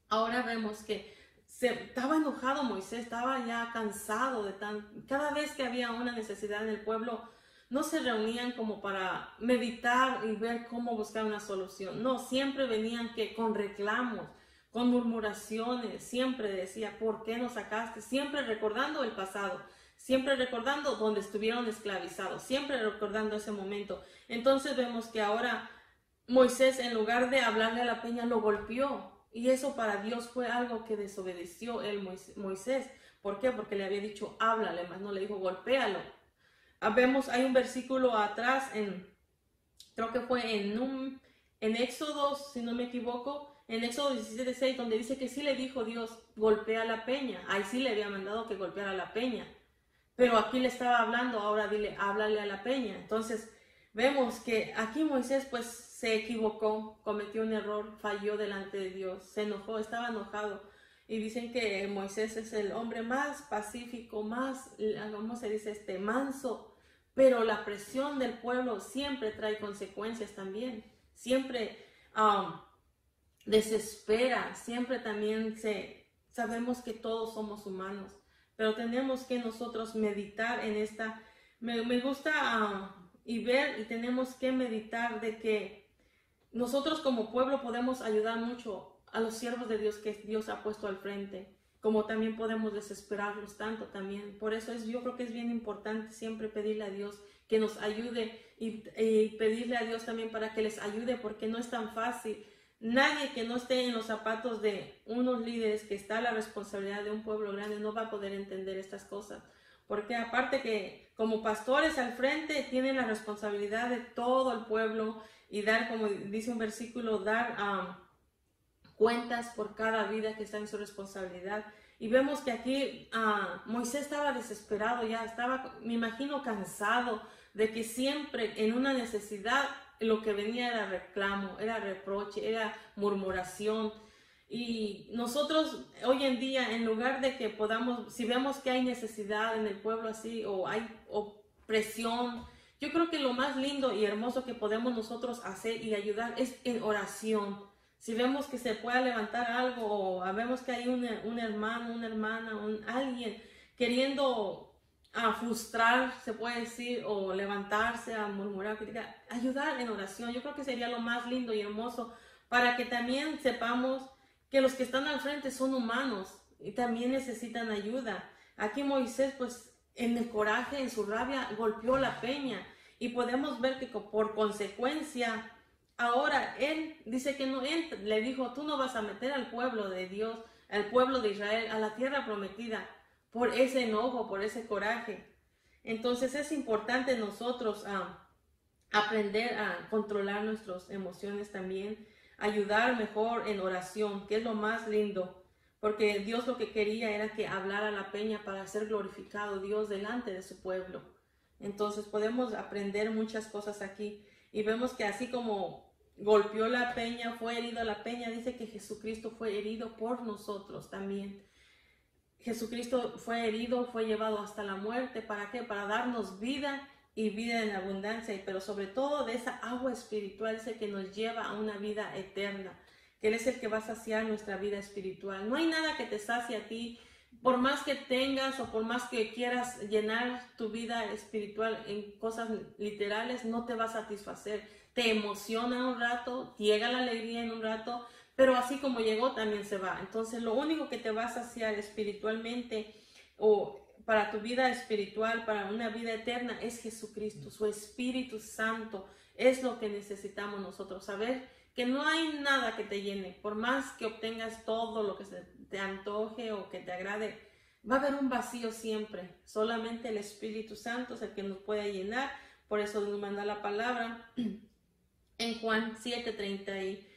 Ahora vemos que estaba enojado Moisés, estaba ya cansado cada vez que había una necesidad en el pueblo, no se reunían como para meditar y ver cómo buscar una solución. No, siempre venían con reclamos, con murmuraciones. Siempre decía, ¿por qué nos sacaste? Siempre recordando el pasado, siempre recordando donde estuvieron esclavizados, siempre recordando ese momento. Entonces vemos que ahora Moisés, en lugar de hablarle a la peña, lo golpeó. Y eso para Dios fue algo que desobedeció Moisés. ¿Por qué? Porque le había dicho, háblale, más no le dijo, golpéalo. Vemos, hay un versículo atrás, creo que fue en Éxodo, si no me equivoco, en Éxodo 17:6, donde dice que sí le dijo Dios, golpea la peña. Ahí sí le había mandado que golpeara la peña. Pero aquí le estaba hablando, ahora dile, háblale a la peña. Entonces, vemos que aquí Moisés pues se equivocó, cometió un error, falló delante de Dios, se enojó, estaba enojado. Y dicen que Moisés es el hombre más pacífico, más, ¿cómo se dice? Manso. Pero la presión del pueblo siempre trae consecuencias también. Siempre desespera, siempre también sabemos que todos somos humanos. Pero tenemos que nosotros meditar en esta. Me gusta y ver, y tenemos que meditar de que nosotros como pueblo podemos ayudar mucho a los siervos de Dios que Dios ha puesto al frente. como también podemos desesperarnos tanto también. Por eso yo creo que es bien importante siempre pedirle a Dios que nos ayude y pedirle a Dios también para que les ayude, porque no es tan fácil. Nadie que no esté en los zapatos de unos líderes que está la responsabilidad de un pueblo grande no va a poder entender estas cosas. Porque aparte que como pastores al frente tienen la responsabilidad de todo el pueblo y dar, como dice un versículo, dar cuentas por cada vida que está en su responsabilidad. Y vemos que aquí Moisés estaba desesperado, ya estaba, me imagino, cansado de que siempre en una necesidad lo que venía era reclamo, era reproche, era murmuración. Y nosotros hoy en día, en lugar de que podamos, si vemos que hay necesidad en el pueblo así o hay opresión, yo creo que lo más lindo y hermoso que podemos nosotros hacer y ayudar es en oración. Si vemos que se pueda levantar algo o vemos que hay un hermano, una hermana, alguien queriendo frustrar, se puede decir, o levantarse, a murmurar, criticar, ayudar en oración. Yo creo que sería lo más lindo y hermoso para que también sepamos que los que están al frente son humanos y también necesitan ayuda. Aquí Moisés, pues en el coraje, en su rabia, golpeó la peña y podemos ver que por consecuencia, ahora él dice que no, él le dijo, tú no vas a meter al pueblo de Dios, al pueblo de Israel, a la tierra prometida, por ese enojo, por ese coraje. Entonces es importante nosotros aprender a controlar nuestras emociones también, ayudar mejor en oración, que es lo más lindo, porque Dios lo que quería era que hablara la peña para ser glorificado Dios delante de su pueblo. Entonces podemos aprender muchas cosas aquí y vemos que así como golpeó la peña, fue herido la peña, dice que Jesucristo fue herido por nosotros también. Jesucristo fue herido, fue llevado hasta la muerte. ¿Para qué? Para darnos vida y vida en abundancia, pero sobre todo de esa agua espiritual, ese que nos lleva a una vida eterna, que Él es el que va a saciar nuestra vida espiritual. No hay nada que te sacie a ti, por más que tengas o por más que quieras llenar tu vida espiritual en cosas literales, no te va a satisfacer. Te emociona un rato, llega la alegría en un rato, pero así como llegó también se va. Entonces lo único que te va a saciar espiritualmente o para tu vida espiritual, para una vida eterna, es Jesucristo, su Espíritu Santo. Es lo que necesitamos nosotros, saber que no hay nada que te llene. Por más que obtengas todo lo que se te antoje o que te agrade, va a haber un vacío siempre. Solamente el Espíritu Santo es el que nos puede llenar. Por eso nos manda la palabra en Juan 7:39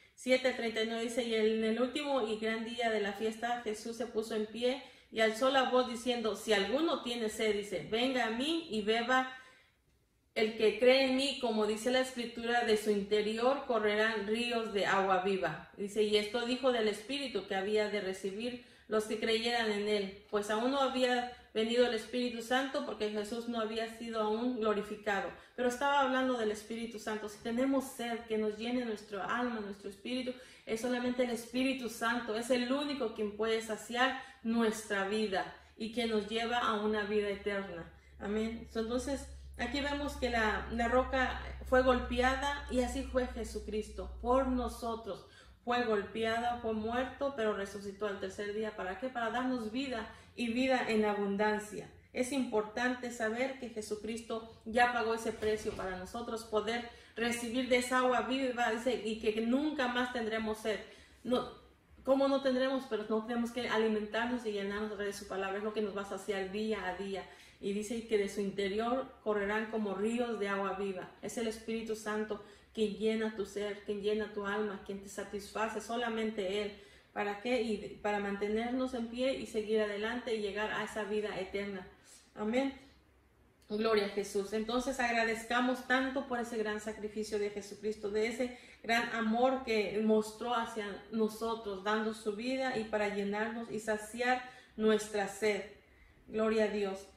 dice, y en el último y gran día de la fiesta, Jesús se puso en pie y alzó la voz diciendo, si alguno tiene sed, dice, venga a mí y beba. El que cree en mí, como dice la Escritura, de su interior correrán ríos de agua viva. Dice, y esto dijo del Espíritu que había de recibir los que creyeran en él, pues aún no había venido el Espíritu Santo porque Jesús no había sido aún glorificado. Pero estaba hablando del Espíritu Santo. Si tenemos sed que nos llene nuestro alma, nuestro espíritu, es solamente el Espíritu Santo. Es el único quien puede saciar nuestra vida y que nos lleva a una vida eterna. Amén. Entonces, aquí vemos que la roca fue golpeada y así fue Jesucristo por nosotros. Fue golpeada, fue muerto, pero resucitó al tercer día. ¿Para qué? Para darnos vida y vida en abundancia. Es importante saber que Jesucristo ya pagó ese precio para nosotros poder recibir de esa agua viva, dice, y que nunca más tendremos sed. No, ¿cómo no tendremos? Pero no tenemos que alimentarnos y llenarnos de su palabra. Es lo que nos va a saciar día a día. Y dice que de su interior correrán como ríos de agua viva. Es el Espíritu Santo quien llena tu ser, quien llena tu alma, quien te satisface, solamente Él. ¿Para qué? Y para mantenernos en pie y seguir adelante y llegar a esa vida eterna. Amén. Gloria a Jesús. Entonces agradezcamos tanto por ese gran sacrificio de Jesucristo, de ese gran amor que mostró hacia nosotros, dando su vida y para llenarnos y saciar nuestra sed. Gloria a Dios.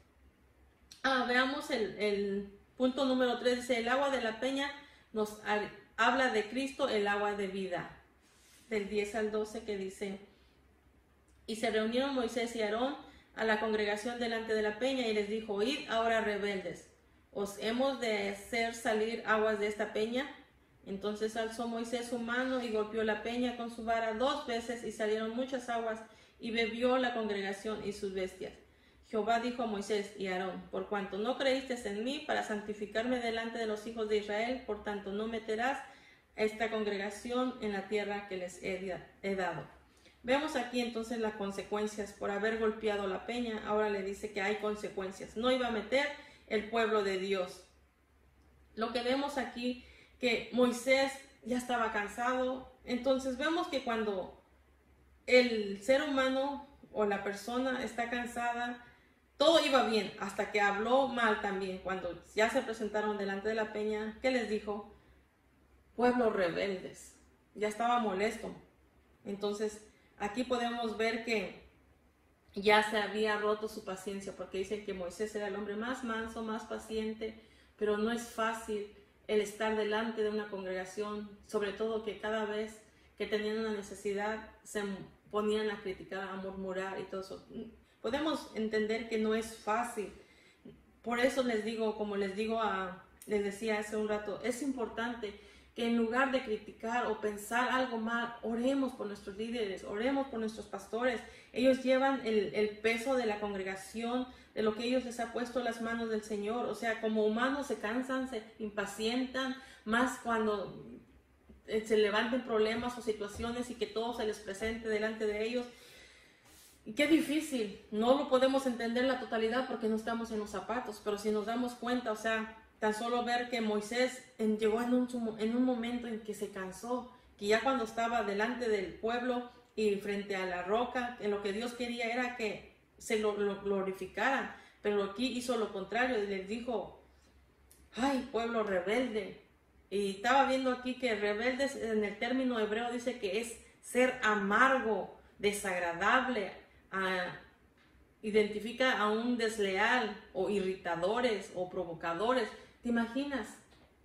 Veamos el punto número 3. Dice, el agua de la peña nos habla de Cristo, el agua de vida. Del 10 al 12 que dice, y se reunieron Moisés y Aarón a la congregación delante de la peña y les dijo, oíd ahora rebeldes, ¿os hemos de hacer salir aguas de esta peña? Entonces alzó Moisés su mano y golpeó la peña con su vara 2 veces y salieron muchas aguas y bebió la congregación y sus bestias. Jehová dijo a Moisés y a Aarón: por cuanto no creísteis en mí para santificarme delante de los hijos de Israel, por tanto no meterás a esta congregación en la tierra que les he dado. Vemos aquí entonces las consecuencias por haber golpeado la peña. Ahora le dice que hay consecuencias. No iba a meter el pueblo de Dios. Lo que vemos aquí, que Moisés ya estaba cansado. Entonces vemos que cuando el ser humano o la persona está cansada, todo iba bien, hasta que habló mal también. Cuando ya se presentaron delante de la peña, ¿qué les dijo? Pueblos rebeldes. Ya estaba molesto. Entonces aquí podemos ver que ya se había roto su paciencia, porque dicen que Moisés era el hombre más manso, más paciente, pero no es fácil el estar delante de una congregación, sobre todo que cada vez que tenían una necesidad se ponían a criticar, a murmurar y todo eso. Podemos entender que no es fácil. Por eso les digo, como les decía hace un rato, es importante que en lugar de criticar o pensar algo mal, oremos por nuestros líderes, oremos por nuestros pastores. Ellos llevan el peso de la congregación, de lo que ellos les ha puesto en las manos del Señor. O sea, como humanos se cansan, se impacientan, más cuando se levanten problemas o situaciones y que todo se les presente delante de ellos. Y qué difícil, no lo podemos entender en la totalidad porque no estamos en los zapatos, pero si nos damos cuenta, o sea, tan solo ver que Moisés llegó en un momento en que se cansó, que ya cuando estaba delante del pueblo y frente a la roca, en lo que Dios quería era que se lo glorificaran, pero aquí hizo lo contrario y les dijo: ay, pueblo rebelde. Y estaba viendo aquí que rebeldes en el término hebreo dice que es ser amargo, desagradable, identifica a un desleal o irritadores o provocadores. ¿Te imaginas?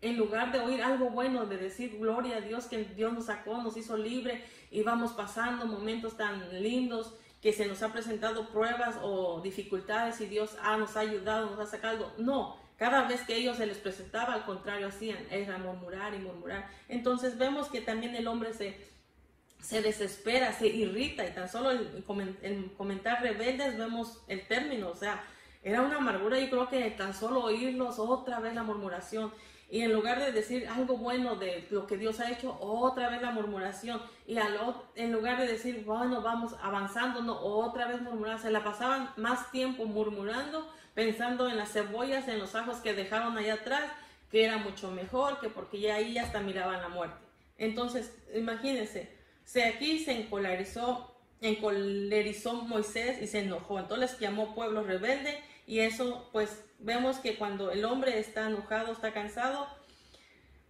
En lugar de oír algo bueno, de decir gloria a Dios que Dios nos sacó, nos hizo libre y vamos pasando momentos tan lindos, que se nos ha presentado pruebas o dificultades y Dios nos ha ayudado, nos ha sacado. No, cada vez que ellos se les presentaba, al contrario hacían, era murmurar y murmurar. Entonces vemos que también el hombre se desespera, se irrita, y tan solo en comentar rebeldes vemos el término, o sea, era una amargura. Yo creo que tan solo oírlos, otra vez la murmuración, y en lugar de decir algo bueno de lo que Dios ha hecho, otra vez la murmuración, y en lugar de decir, bueno, vamos avanzando, no, otra vez murmurar. Se la pasaban más tiempo murmurando, pensando en las cebollas, en los ajos que dejaron allá atrás, que era mucho mejor, que porque ya ahí hasta miraban la muerte. Entonces, imagínense, aquí se encolerizó Moisés y se enojó. Entonces les llamó pueblo rebelde, y eso pues vemos que cuando el hombre está enojado, está cansado,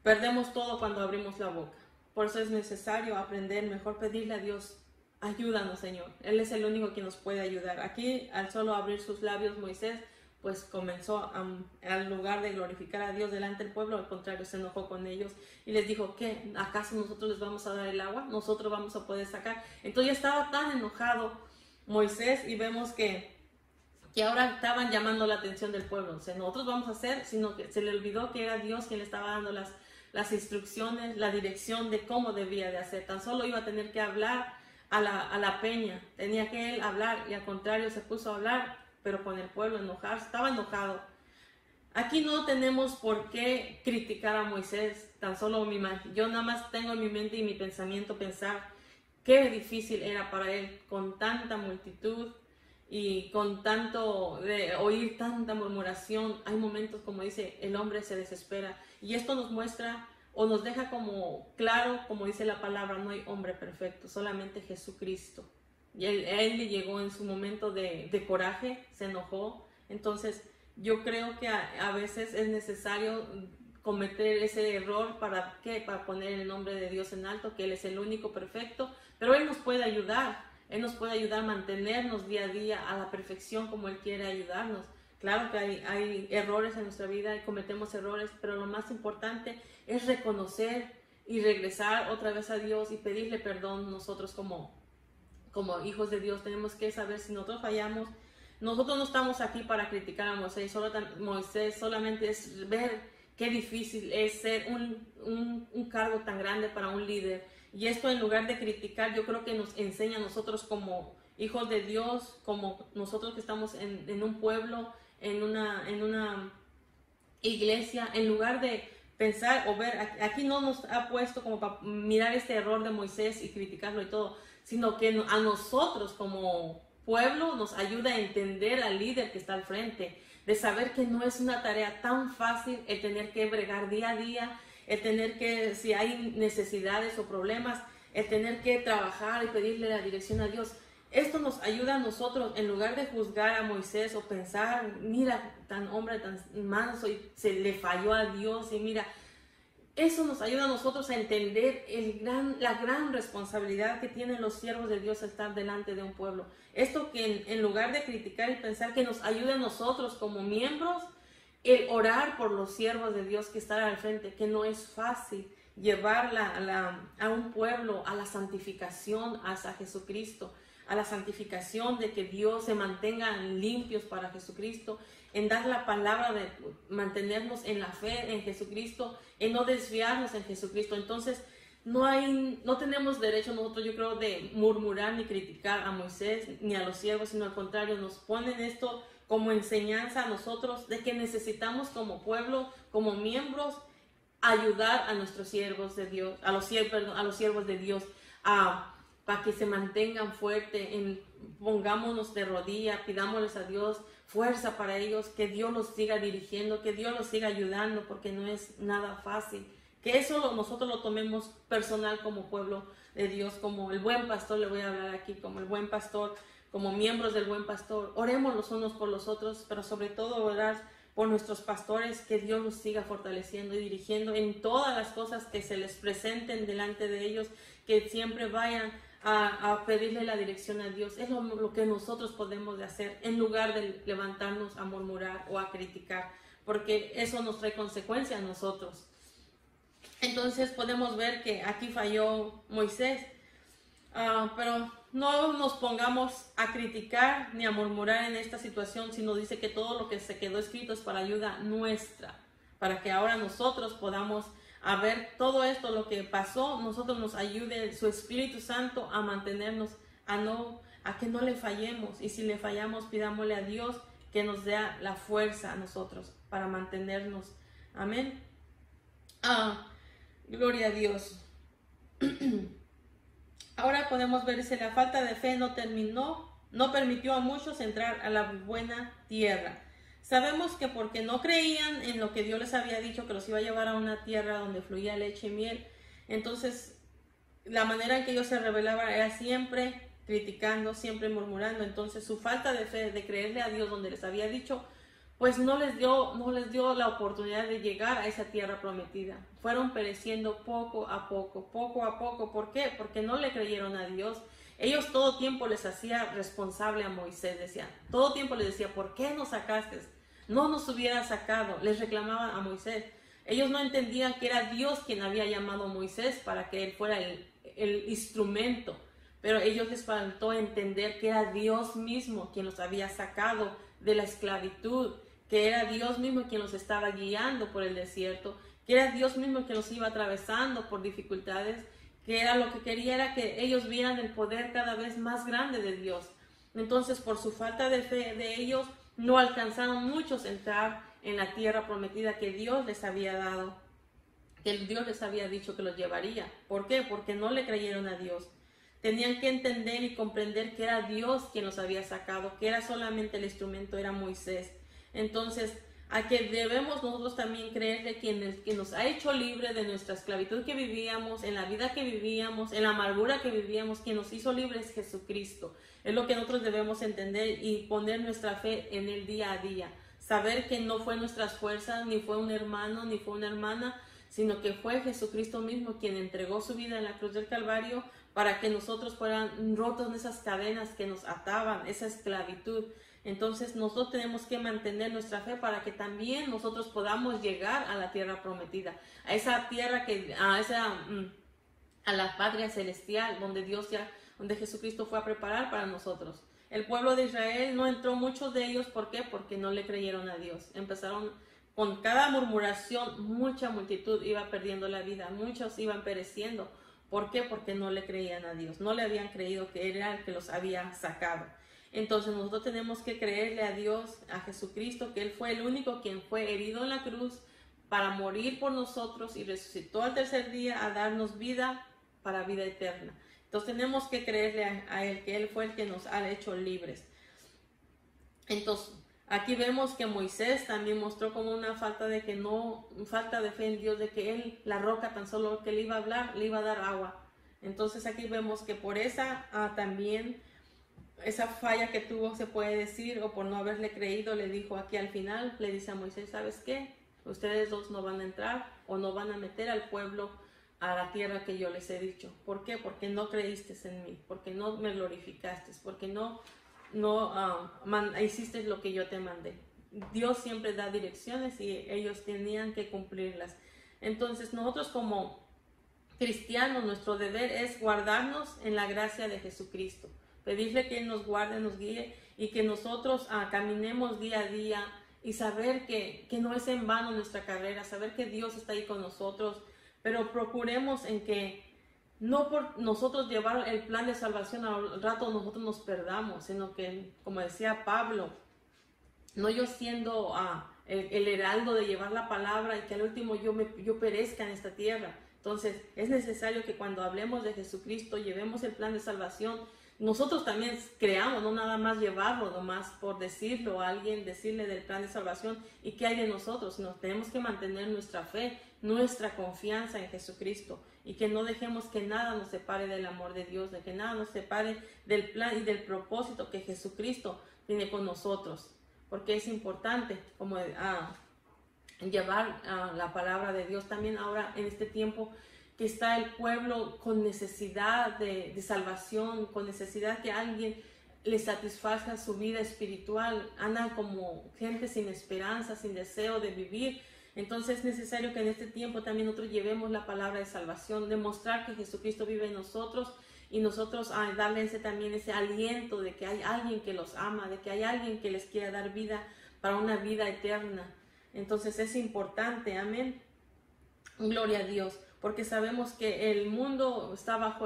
perdemos todo cuando abrimos la boca. Por eso es necesario aprender, mejor pedirle a Dios: ayúdanos, Señor. Él es el único que nos puede ayudar. Aquí, al solo abrir sus labios, Moisés pues comenzó al lugar de glorificar a Dios delante del pueblo, al contrario, se enojó con ellos y les dijo: ¿qué? ¿Acaso nosotros les vamos a dar el agua? ¿Nosotros vamos a poder sacar? Entonces ya estaba tan enojado Moisés, y vemos que ahora estaban llamando la atención del pueblo. O sea, nosotros vamos a hacer, sino que se le olvidó que era Dios quien le estaba dando las instrucciones, la dirección de cómo debía de hacer. Tan solo iba a tener que hablar a la peña, tenía que él hablar, y al contrario se puso a hablar, pero con el pueblo enojarse, estaba enojado. Aquí no tenemos por qué criticar a Moisés, tan solo yo nada más tengo en mi mente y mi pensamiento pensar qué difícil era para él, con tanta multitud y con tanto de oír tanta murmuración. Hay momentos, como dice, el hombre se desespera, y esto nos muestra o nos deja como claro, como dice la palabra, no hay hombre perfecto, solamente Jesucristo. Y él le llegó en su momento de coraje, se enojó. Entonces yo creo que a veces es necesario cometer ese error. ¿Para qué? Para poner el nombre de Dios en alto, que Él es el único perfecto, pero Él nos puede ayudar. Él nos puede ayudar a mantenernos día a día a la perfección como Él quiere ayudarnos. Claro que hay errores en nuestra vida y cometemos errores, pero lo más importante es reconocer y regresar otra vez a Dios y pedirle perdón. Nosotros como hijos de Dios tenemos que saber, si nosotros fallamos, nosotros no estamos aquí para criticar a Moisés. Moisés solamente es ver qué difícil es ser un cargo tan grande para un líder. Y esto, en lugar de criticar, yo creo que nos enseña a nosotros como hijos de Dios, como nosotros que estamos en un pueblo, en una iglesia, en lugar de pensar o ver, aquí no nos ha puesto como para mirar este error de Moisés y criticarlo y todo, sino que a nosotros como pueblo nos ayuda a entender al líder que está al frente, de saber que no es una tarea tan fácil el tener que bregar día a día, el tener que, si hay necesidades o problemas, el tener que trabajar y pedirle la dirección a Dios. Esto nos ayuda a nosotros, en lugar de juzgar a Moisés o pensar, mira, tan hombre tan manso y se le falló a Dios, y mira, eso nos ayuda a nosotros a entender la gran responsabilidad que tienen los siervos de Dios a estar delante de un pueblo. Esto que en lugar de criticar y pensar, que nos ayude a nosotros como miembros, el orar por los siervos de Dios que están al frente, que no es fácil llevar a un pueblo a la santificación hacia Jesucristo, a la santificación de que Dios se mantengan limpios para Jesucristo, en dar la palabra de mantenernos en la fe en Jesucristo, en no desviarnos en Jesucristo. Entonces no tenemos derecho nosotros, yo creo, de murmurar ni criticar a Moisés ni a los siervos, sino al contrario, nos ponen esto como enseñanza a nosotros de que necesitamos como pueblo, como miembros, ayudar a nuestros siervos de Dios, a los siervos de Dios, para que se mantengan fuertes, pongámonos de rodillas, pidámosles a Dios fuerza para ellos, que Dios los siga dirigiendo, que Dios los siga ayudando, porque no es nada fácil. Que eso nosotros lo tomemos personal como pueblo de Dios, como el buen pastor, le voy a hablar aquí, como el buen pastor, como miembros del buen pastor. Oremos los unos por los otros, pero sobre todo orar por nuestros pastores, que Dios los siga fortaleciendo y dirigiendo en todas las cosas que se les presenten delante de ellos, que siempre vayan a pedirle la dirección a Dios. Es lo que nosotros podemos de hacer, en lugar de levantarnos a murmurar o a criticar, porque eso nos trae consecuencias a nosotros. Entonces podemos ver que aquí falló Moisés, pero no nos pongamos a criticar ni a murmurar en esta situación, sino dice que todo lo que se quedó escrito es para ayuda nuestra, para que ahora nosotros podamos a ver todo esto, lo que pasó, nosotros nos ayude su Espíritu Santo a mantenernos, a que no le fallemos, y si le fallamos, pidámosle a Dios que nos dé la fuerza a nosotros para mantenernos. Amén. Gloria a Dios. Ahora podemos ver, dice, la falta de fe no permitió a muchos entrar a la buena tierra. Sabemos que porque no creían en lo que Dios les había dicho, que los iba a llevar a una tierra donde fluía leche y miel, entonces la manera en que ellos se rebelaban era siempre criticando, siempre murmurando. Entonces su falta de fe, de creerle a Dios donde les había dicho, pues no les dio la oportunidad de llegar a esa tierra prometida. Fueron pereciendo poco a poco. ¿Por qué? Porque no le creyeron a Dios. Ellos todo tiempo les hacía responsable a Moisés, decían, todo tiempo les decía, ¿por qué nos sacaste? No nos hubiera sacado, les reclamaban a Moisés. Ellos no entendían que era Dios quien había llamado a Moisés para que él fuera el instrumento, pero ellos les faltó entender que era Dios mismo quien los había sacado de la esclavitud, que era Dios mismo quien los estaba guiando por el desierto, que era Dios mismo quien los iba atravesando por dificultades, que era lo que quería era que ellos vieran el poder cada vez más grande de Dios. Entonces, por su falta de fe de ellos, no alcanzaron muchos a entrar en la tierra prometida que Dios les había dado, que Dios les había dicho que los llevaría. ¿Por qué? Porque no le creyeron a Dios. Tenían que entender y comprender que era Dios quien los había sacado, que era solamente el instrumento, era Moisés. Entonces, a que debemos nosotros también creerle que nos ha hecho libre de nuestra esclavitud que vivíamos, en la vida que vivíamos, en la amargura que vivíamos, quien nos hizo libres es Jesucristo. Es lo que nosotros debemos entender y poner nuestra fe en el día a día. Saber que no fue nuestras fuerzas, ni fue un hermano, ni fue una hermana, sino que fue Jesucristo mismo quien entregó su vida en la cruz del Calvario para que nosotros fueran rotos de esas cadenas que nos ataban, esa esclavitud. Entonces nosotros tenemos que mantener nuestra fe para que también nosotros podamos llegar a la tierra prometida, a esa tierra a la patria celestial donde Jesucristo fue a preparar para nosotros. El pueblo de Israel no entró, muchos de ellos, ¿por qué? Porque no le creyeron a Dios. Empezaron con cada murmuración, mucha multitud iba perdiendo la vida, muchos iban pereciendo ¿Por qué? Porque no le creían a Dios, no le habían creído que Él era el que los había sacado. Entonces nosotros tenemos que creerle a Dios, a Jesucristo, que Él fue el único quien fue herido en la cruz para morir por nosotros y resucitó al tercer día a darnos vida para vida eterna. Entonces tenemos que creerle a Él, que Él fue el que nos ha hecho libres. Entonces aquí vemos que Moisés también mostró como una falta de fe en Dios, de que Él, la roca tan solo que le iba a hablar, le iba a dar agua. Entonces aquí vemos que por esa también esa falla que tuvo, se puede decir, o por no haberle creído, le dijo aquí al final, le dice a Moisés, ¿sabes qué? Ustedes dos no van a entrar o no van a meter al pueblo a la tierra que yo les he dicho. ¿Por qué? Porque no creíste en mí, porque no me glorificaste, porque no hiciste lo que yo te mandé. Dios siempre da direcciones y ellos tenían que cumplirlas. Entonces nosotros como cristianos, nuestro deber es guardarnos en la gracia de Jesucristo, pedirle que Él nos guarde, nos guíe y que nosotros caminemos día a día y saber que no es en vano nuestra carrera, saber que Dios está ahí con nosotros, pero procuremos en que no por nosotros llevar el plan de salvación al rato nosotros nos perdamos, sino que, como decía Pablo, no yo siendo el heraldo de llevar la palabra y que al último yo perezca en esta tierra. Entonces es necesario que cuando hablemos de Jesucristo, llevemos el plan de salvación, nosotros también creamos, no nada más llevarlo, nomás por decirlo a alguien, decirle del plan de salvación y qué hay de nosotros. Nos tenemos que mantener nuestra fe, nuestra confianza en Jesucristo y que no dejemos que nada nos separe del amor de Dios, de que nada nos separe del plan y del propósito que Jesucristo tiene con nosotros, porque es importante como llevar la palabra de Dios también ahora en este tiempo que está el pueblo con necesidad de salvación, con necesidad que alguien le satisfaga su vida espiritual, andan como gente sin esperanza, sin deseo de vivir. Entonces es necesario que en este tiempo también nosotros llevemos la palabra de salvación, demostrar que Jesucristo vive en nosotros y nosotros darle también ese aliento de que hay alguien que los ama, de que hay alguien que les quiera dar vida para una vida eterna. Entonces es importante, amén, gloria a Dios, porque sabemos que el mundo está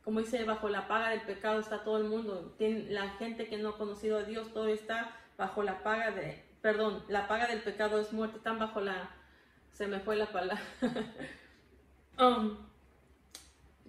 como dice, bajo la paga del pecado está todo el mundo. La gente que no ha conocido a Dios, todo está bajo la paga la paga del pecado es muerte, están bajo se me fue la palabra.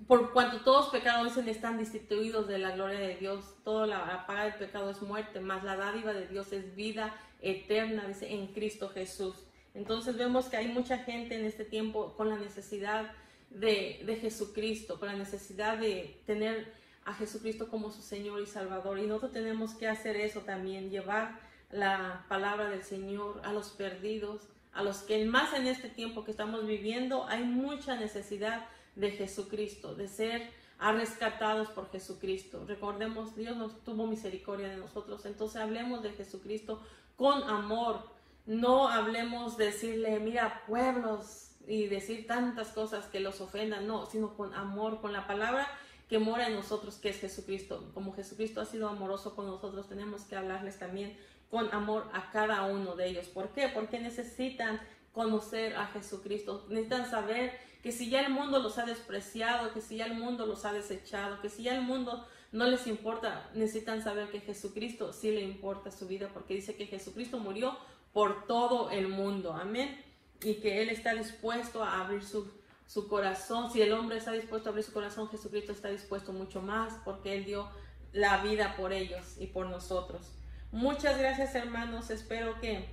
Por cuanto todos pecados están destituidos de la gloria de Dios, toda la paga del pecado es muerte, mas la dádiva de Dios es vida eterna, dice, en Cristo Jesús. Entonces vemos que hay mucha gente en este tiempo con la necesidad de Jesucristo, con la necesidad de tener a Jesucristo como su Señor y Salvador. Y nosotros tenemos que hacer eso también, llevar la palabra del Señor a los perdidos, a los que más en este tiempo que estamos viviendo hay mucha necesidad de Jesucristo, de ser rescatados por Jesucristo. Recordemos, Dios nos tuvo misericordia de nosotros, entonces hablemos de Jesucristo con amor. No hablemos de decirle, mira, pueblos, y decir tantas cosas que los ofendan, no, sino con amor, con la palabra que mora en nosotros, que es Jesucristo. Como Jesucristo ha sido amoroso con nosotros, tenemos que hablarles también con amor a cada uno de ellos. ¿Por qué? Porque necesitan conocer a Jesucristo, necesitan saber que si ya el mundo los ha despreciado, que si ya el mundo los ha desechado, que si ya el mundo no les importa, necesitan saber que Jesucristo sí le importa su vida, porque dice que Jesucristo murió por todo el mundo, amén, y que Él está dispuesto a abrir su corazón. Si el hombre está dispuesto a abrir su corazón, Jesucristo está dispuesto mucho más, porque Él dio la vida por ellos y por nosotros. Muchas gracias, hermanos, espero que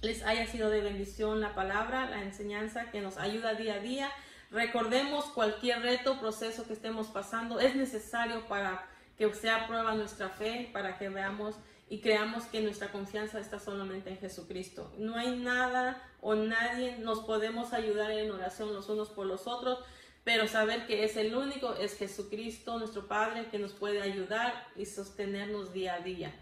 les haya sido de bendición la palabra, la enseñanza que nos ayuda día a día. Recordemos, cualquier reto, proceso que estemos pasando es necesario para que sea prueba nuestra fe, para que veamos y creamos que nuestra confianza está solamente en Jesucristo. No hay nada o nadie, nos podemos ayudar en oración los unos por los otros, pero saber que es el único, es Jesucristo, nuestro Padre, que nos puede ayudar y sostenernos día a día.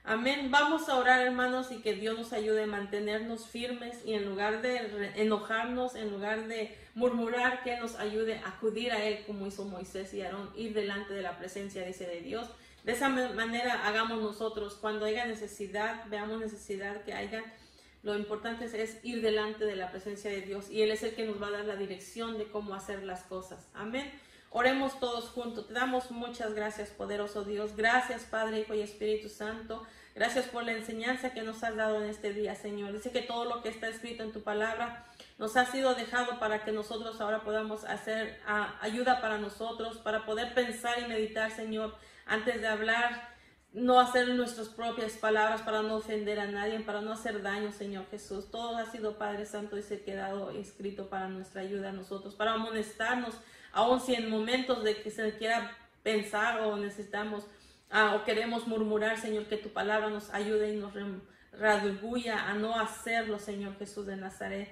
Amén. Vamos a orar, hermanos, y que Dios nos ayude a mantenernos firmes y en lugar de enojarnos, en lugar de murmurar, que nos ayude a acudir a Él como hizo Moisés y Aarón, ir delante de la presencia, dice, de Dios. De esa manera hagamos nosotros, cuando haya necesidad, veamos necesidad que haya, Lo importante es ir delante de la presencia de Dios y Él es el que nos va a dar la dirección de cómo hacer las cosas. Amén. Oremos todos juntos. Te damos muchas gracias, poderoso Dios. Gracias, Padre, Hijo y Espíritu Santo. Gracias por la enseñanza que nos has dado en este día, Señor. Dice que todo lo que está escrito en tu palabra nos ha sido dejado para que nosotros ahora podamos hacer ayuda para nosotros, para poder pensar y meditar, Señor, antes de hablar. No hacer nuestras propias palabras para no ofender a nadie, para no hacer daño, Señor Jesús. Todo ha sido, Padre Santo, y se ha quedado escrito para nuestra ayuda a nosotros, para amonestarnos, aun si en momentos de que se quiera pensar o necesitamos o queremos murmurar, Señor, que tu palabra nos ayude y nos redarguya a no hacerlo, Señor Jesús de Nazaret.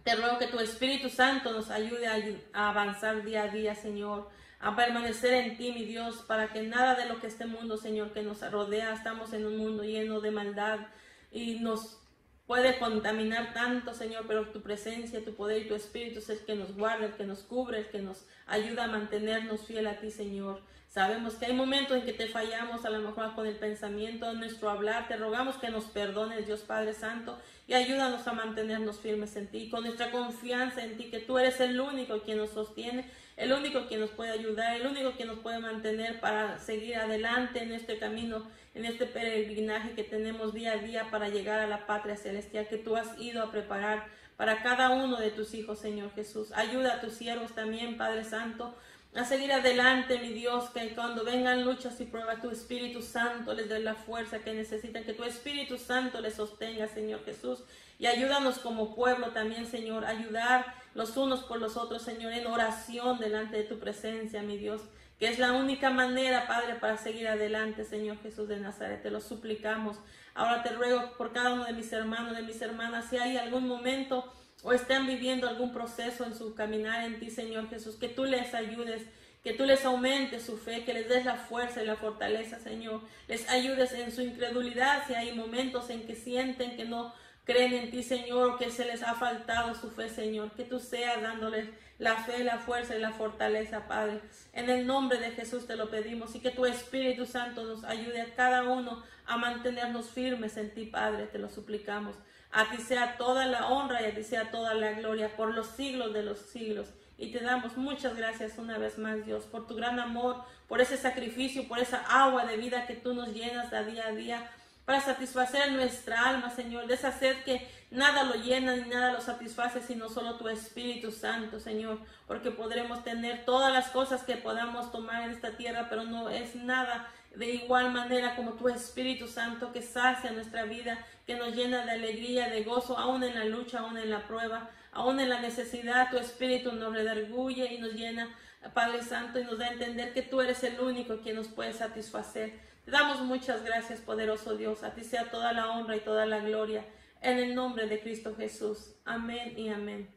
Te ruego que tu Espíritu Santo nos ayude a avanzar día a día, Señor, a permanecer en ti, mi Dios, para que nada de lo que este mundo, Señor, que nos rodea, estamos en un mundo lleno de maldad y nos puede contaminar tanto, Señor, pero tu presencia, tu poder y tu Espíritu es el que nos guarda, el que nos cubre, el que nos ayuda a mantenernos fiel a ti, Señor. Sabemos que hay momentos en que te fallamos, a lo mejor con el pensamiento, en nuestro hablar. Te rogamos que nos perdones, Dios Padre Santo, y ayúdanos a mantenernos firmes en ti, con nuestra confianza en ti, que tú eres el único quien nos sostiene, el único quien nos puede ayudar, el único quien nos puede mantener para seguir adelante en este camino, en este peregrinaje que tenemos día a día para llegar a la patria celestial que tú has ido a preparar para cada uno de tus hijos, Señor Jesús. Ayuda a tus siervos también, Padre Santo, a seguir adelante, mi Dios, que cuando vengan luchas y pruebas, tu Espíritu Santo les dé la fuerza que necesitan, que tu Espíritu Santo les sostenga, Señor Jesús, y ayúdanos como pueblo también, Señor, ayudar los unos por los otros, Señor, en oración delante de tu presencia, mi Dios, que es la única manera, Padre, para seguir adelante, Señor Jesús de Nazaret, te lo suplicamos. Ahora te ruego por cada uno de mis hermanos, de mis hermanas, si hay algún momento o están viviendo algún proceso en su caminar en ti, Señor Jesús, que tú les ayudes, que tú les aumentes su fe, que les des la fuerza y la fortaleza, Señor. Les ayudes en su incredulidad, si hay momentos en que sienten que no creen en ti, Señor, o que se les ha faltado su fe, Señor. Que tú seas dándoles la fe, la fuerza y la fortaleza, Padre. En el nombre de Jesús te lo pedimos y que tu Espíritu Santo nos ayude a cada uno a mantenernos firmes en ti, Padre, te lo suplicamos. A ti sea toda la honra y a ti sea toda la gloria por los siglos de los siglos. Y te damos muchas gracias una vez más, Dios, por tu gran amor, por ese sacrificio, por esa agua de vida que tú nos llenas a día para satisfacer nuestra alma, Señor, de esa sed que nada lo llena ni nada lo satisface, sino solo tu Espíritu Santo, Señor, porque podremos tener todas las cosas que podamos tomar en esta tierra, pero no es nada de igual manera como tu Espíritu Santo que sacia nuestra vida, que nos llena de alegría, de gozo, aún en la lucha, aún en la prueba, aún en la necesidad. Tu Espíritu nos redarguye y nos llena, Padre Santo, y nos da a entender que tú eres el único quien nos puede satisfacer. Te damos muchas gracias, poderoso Dios. A ti sea toda la honra y toda la gloria. En el nombre de Cristo Jesús. Amén y amén.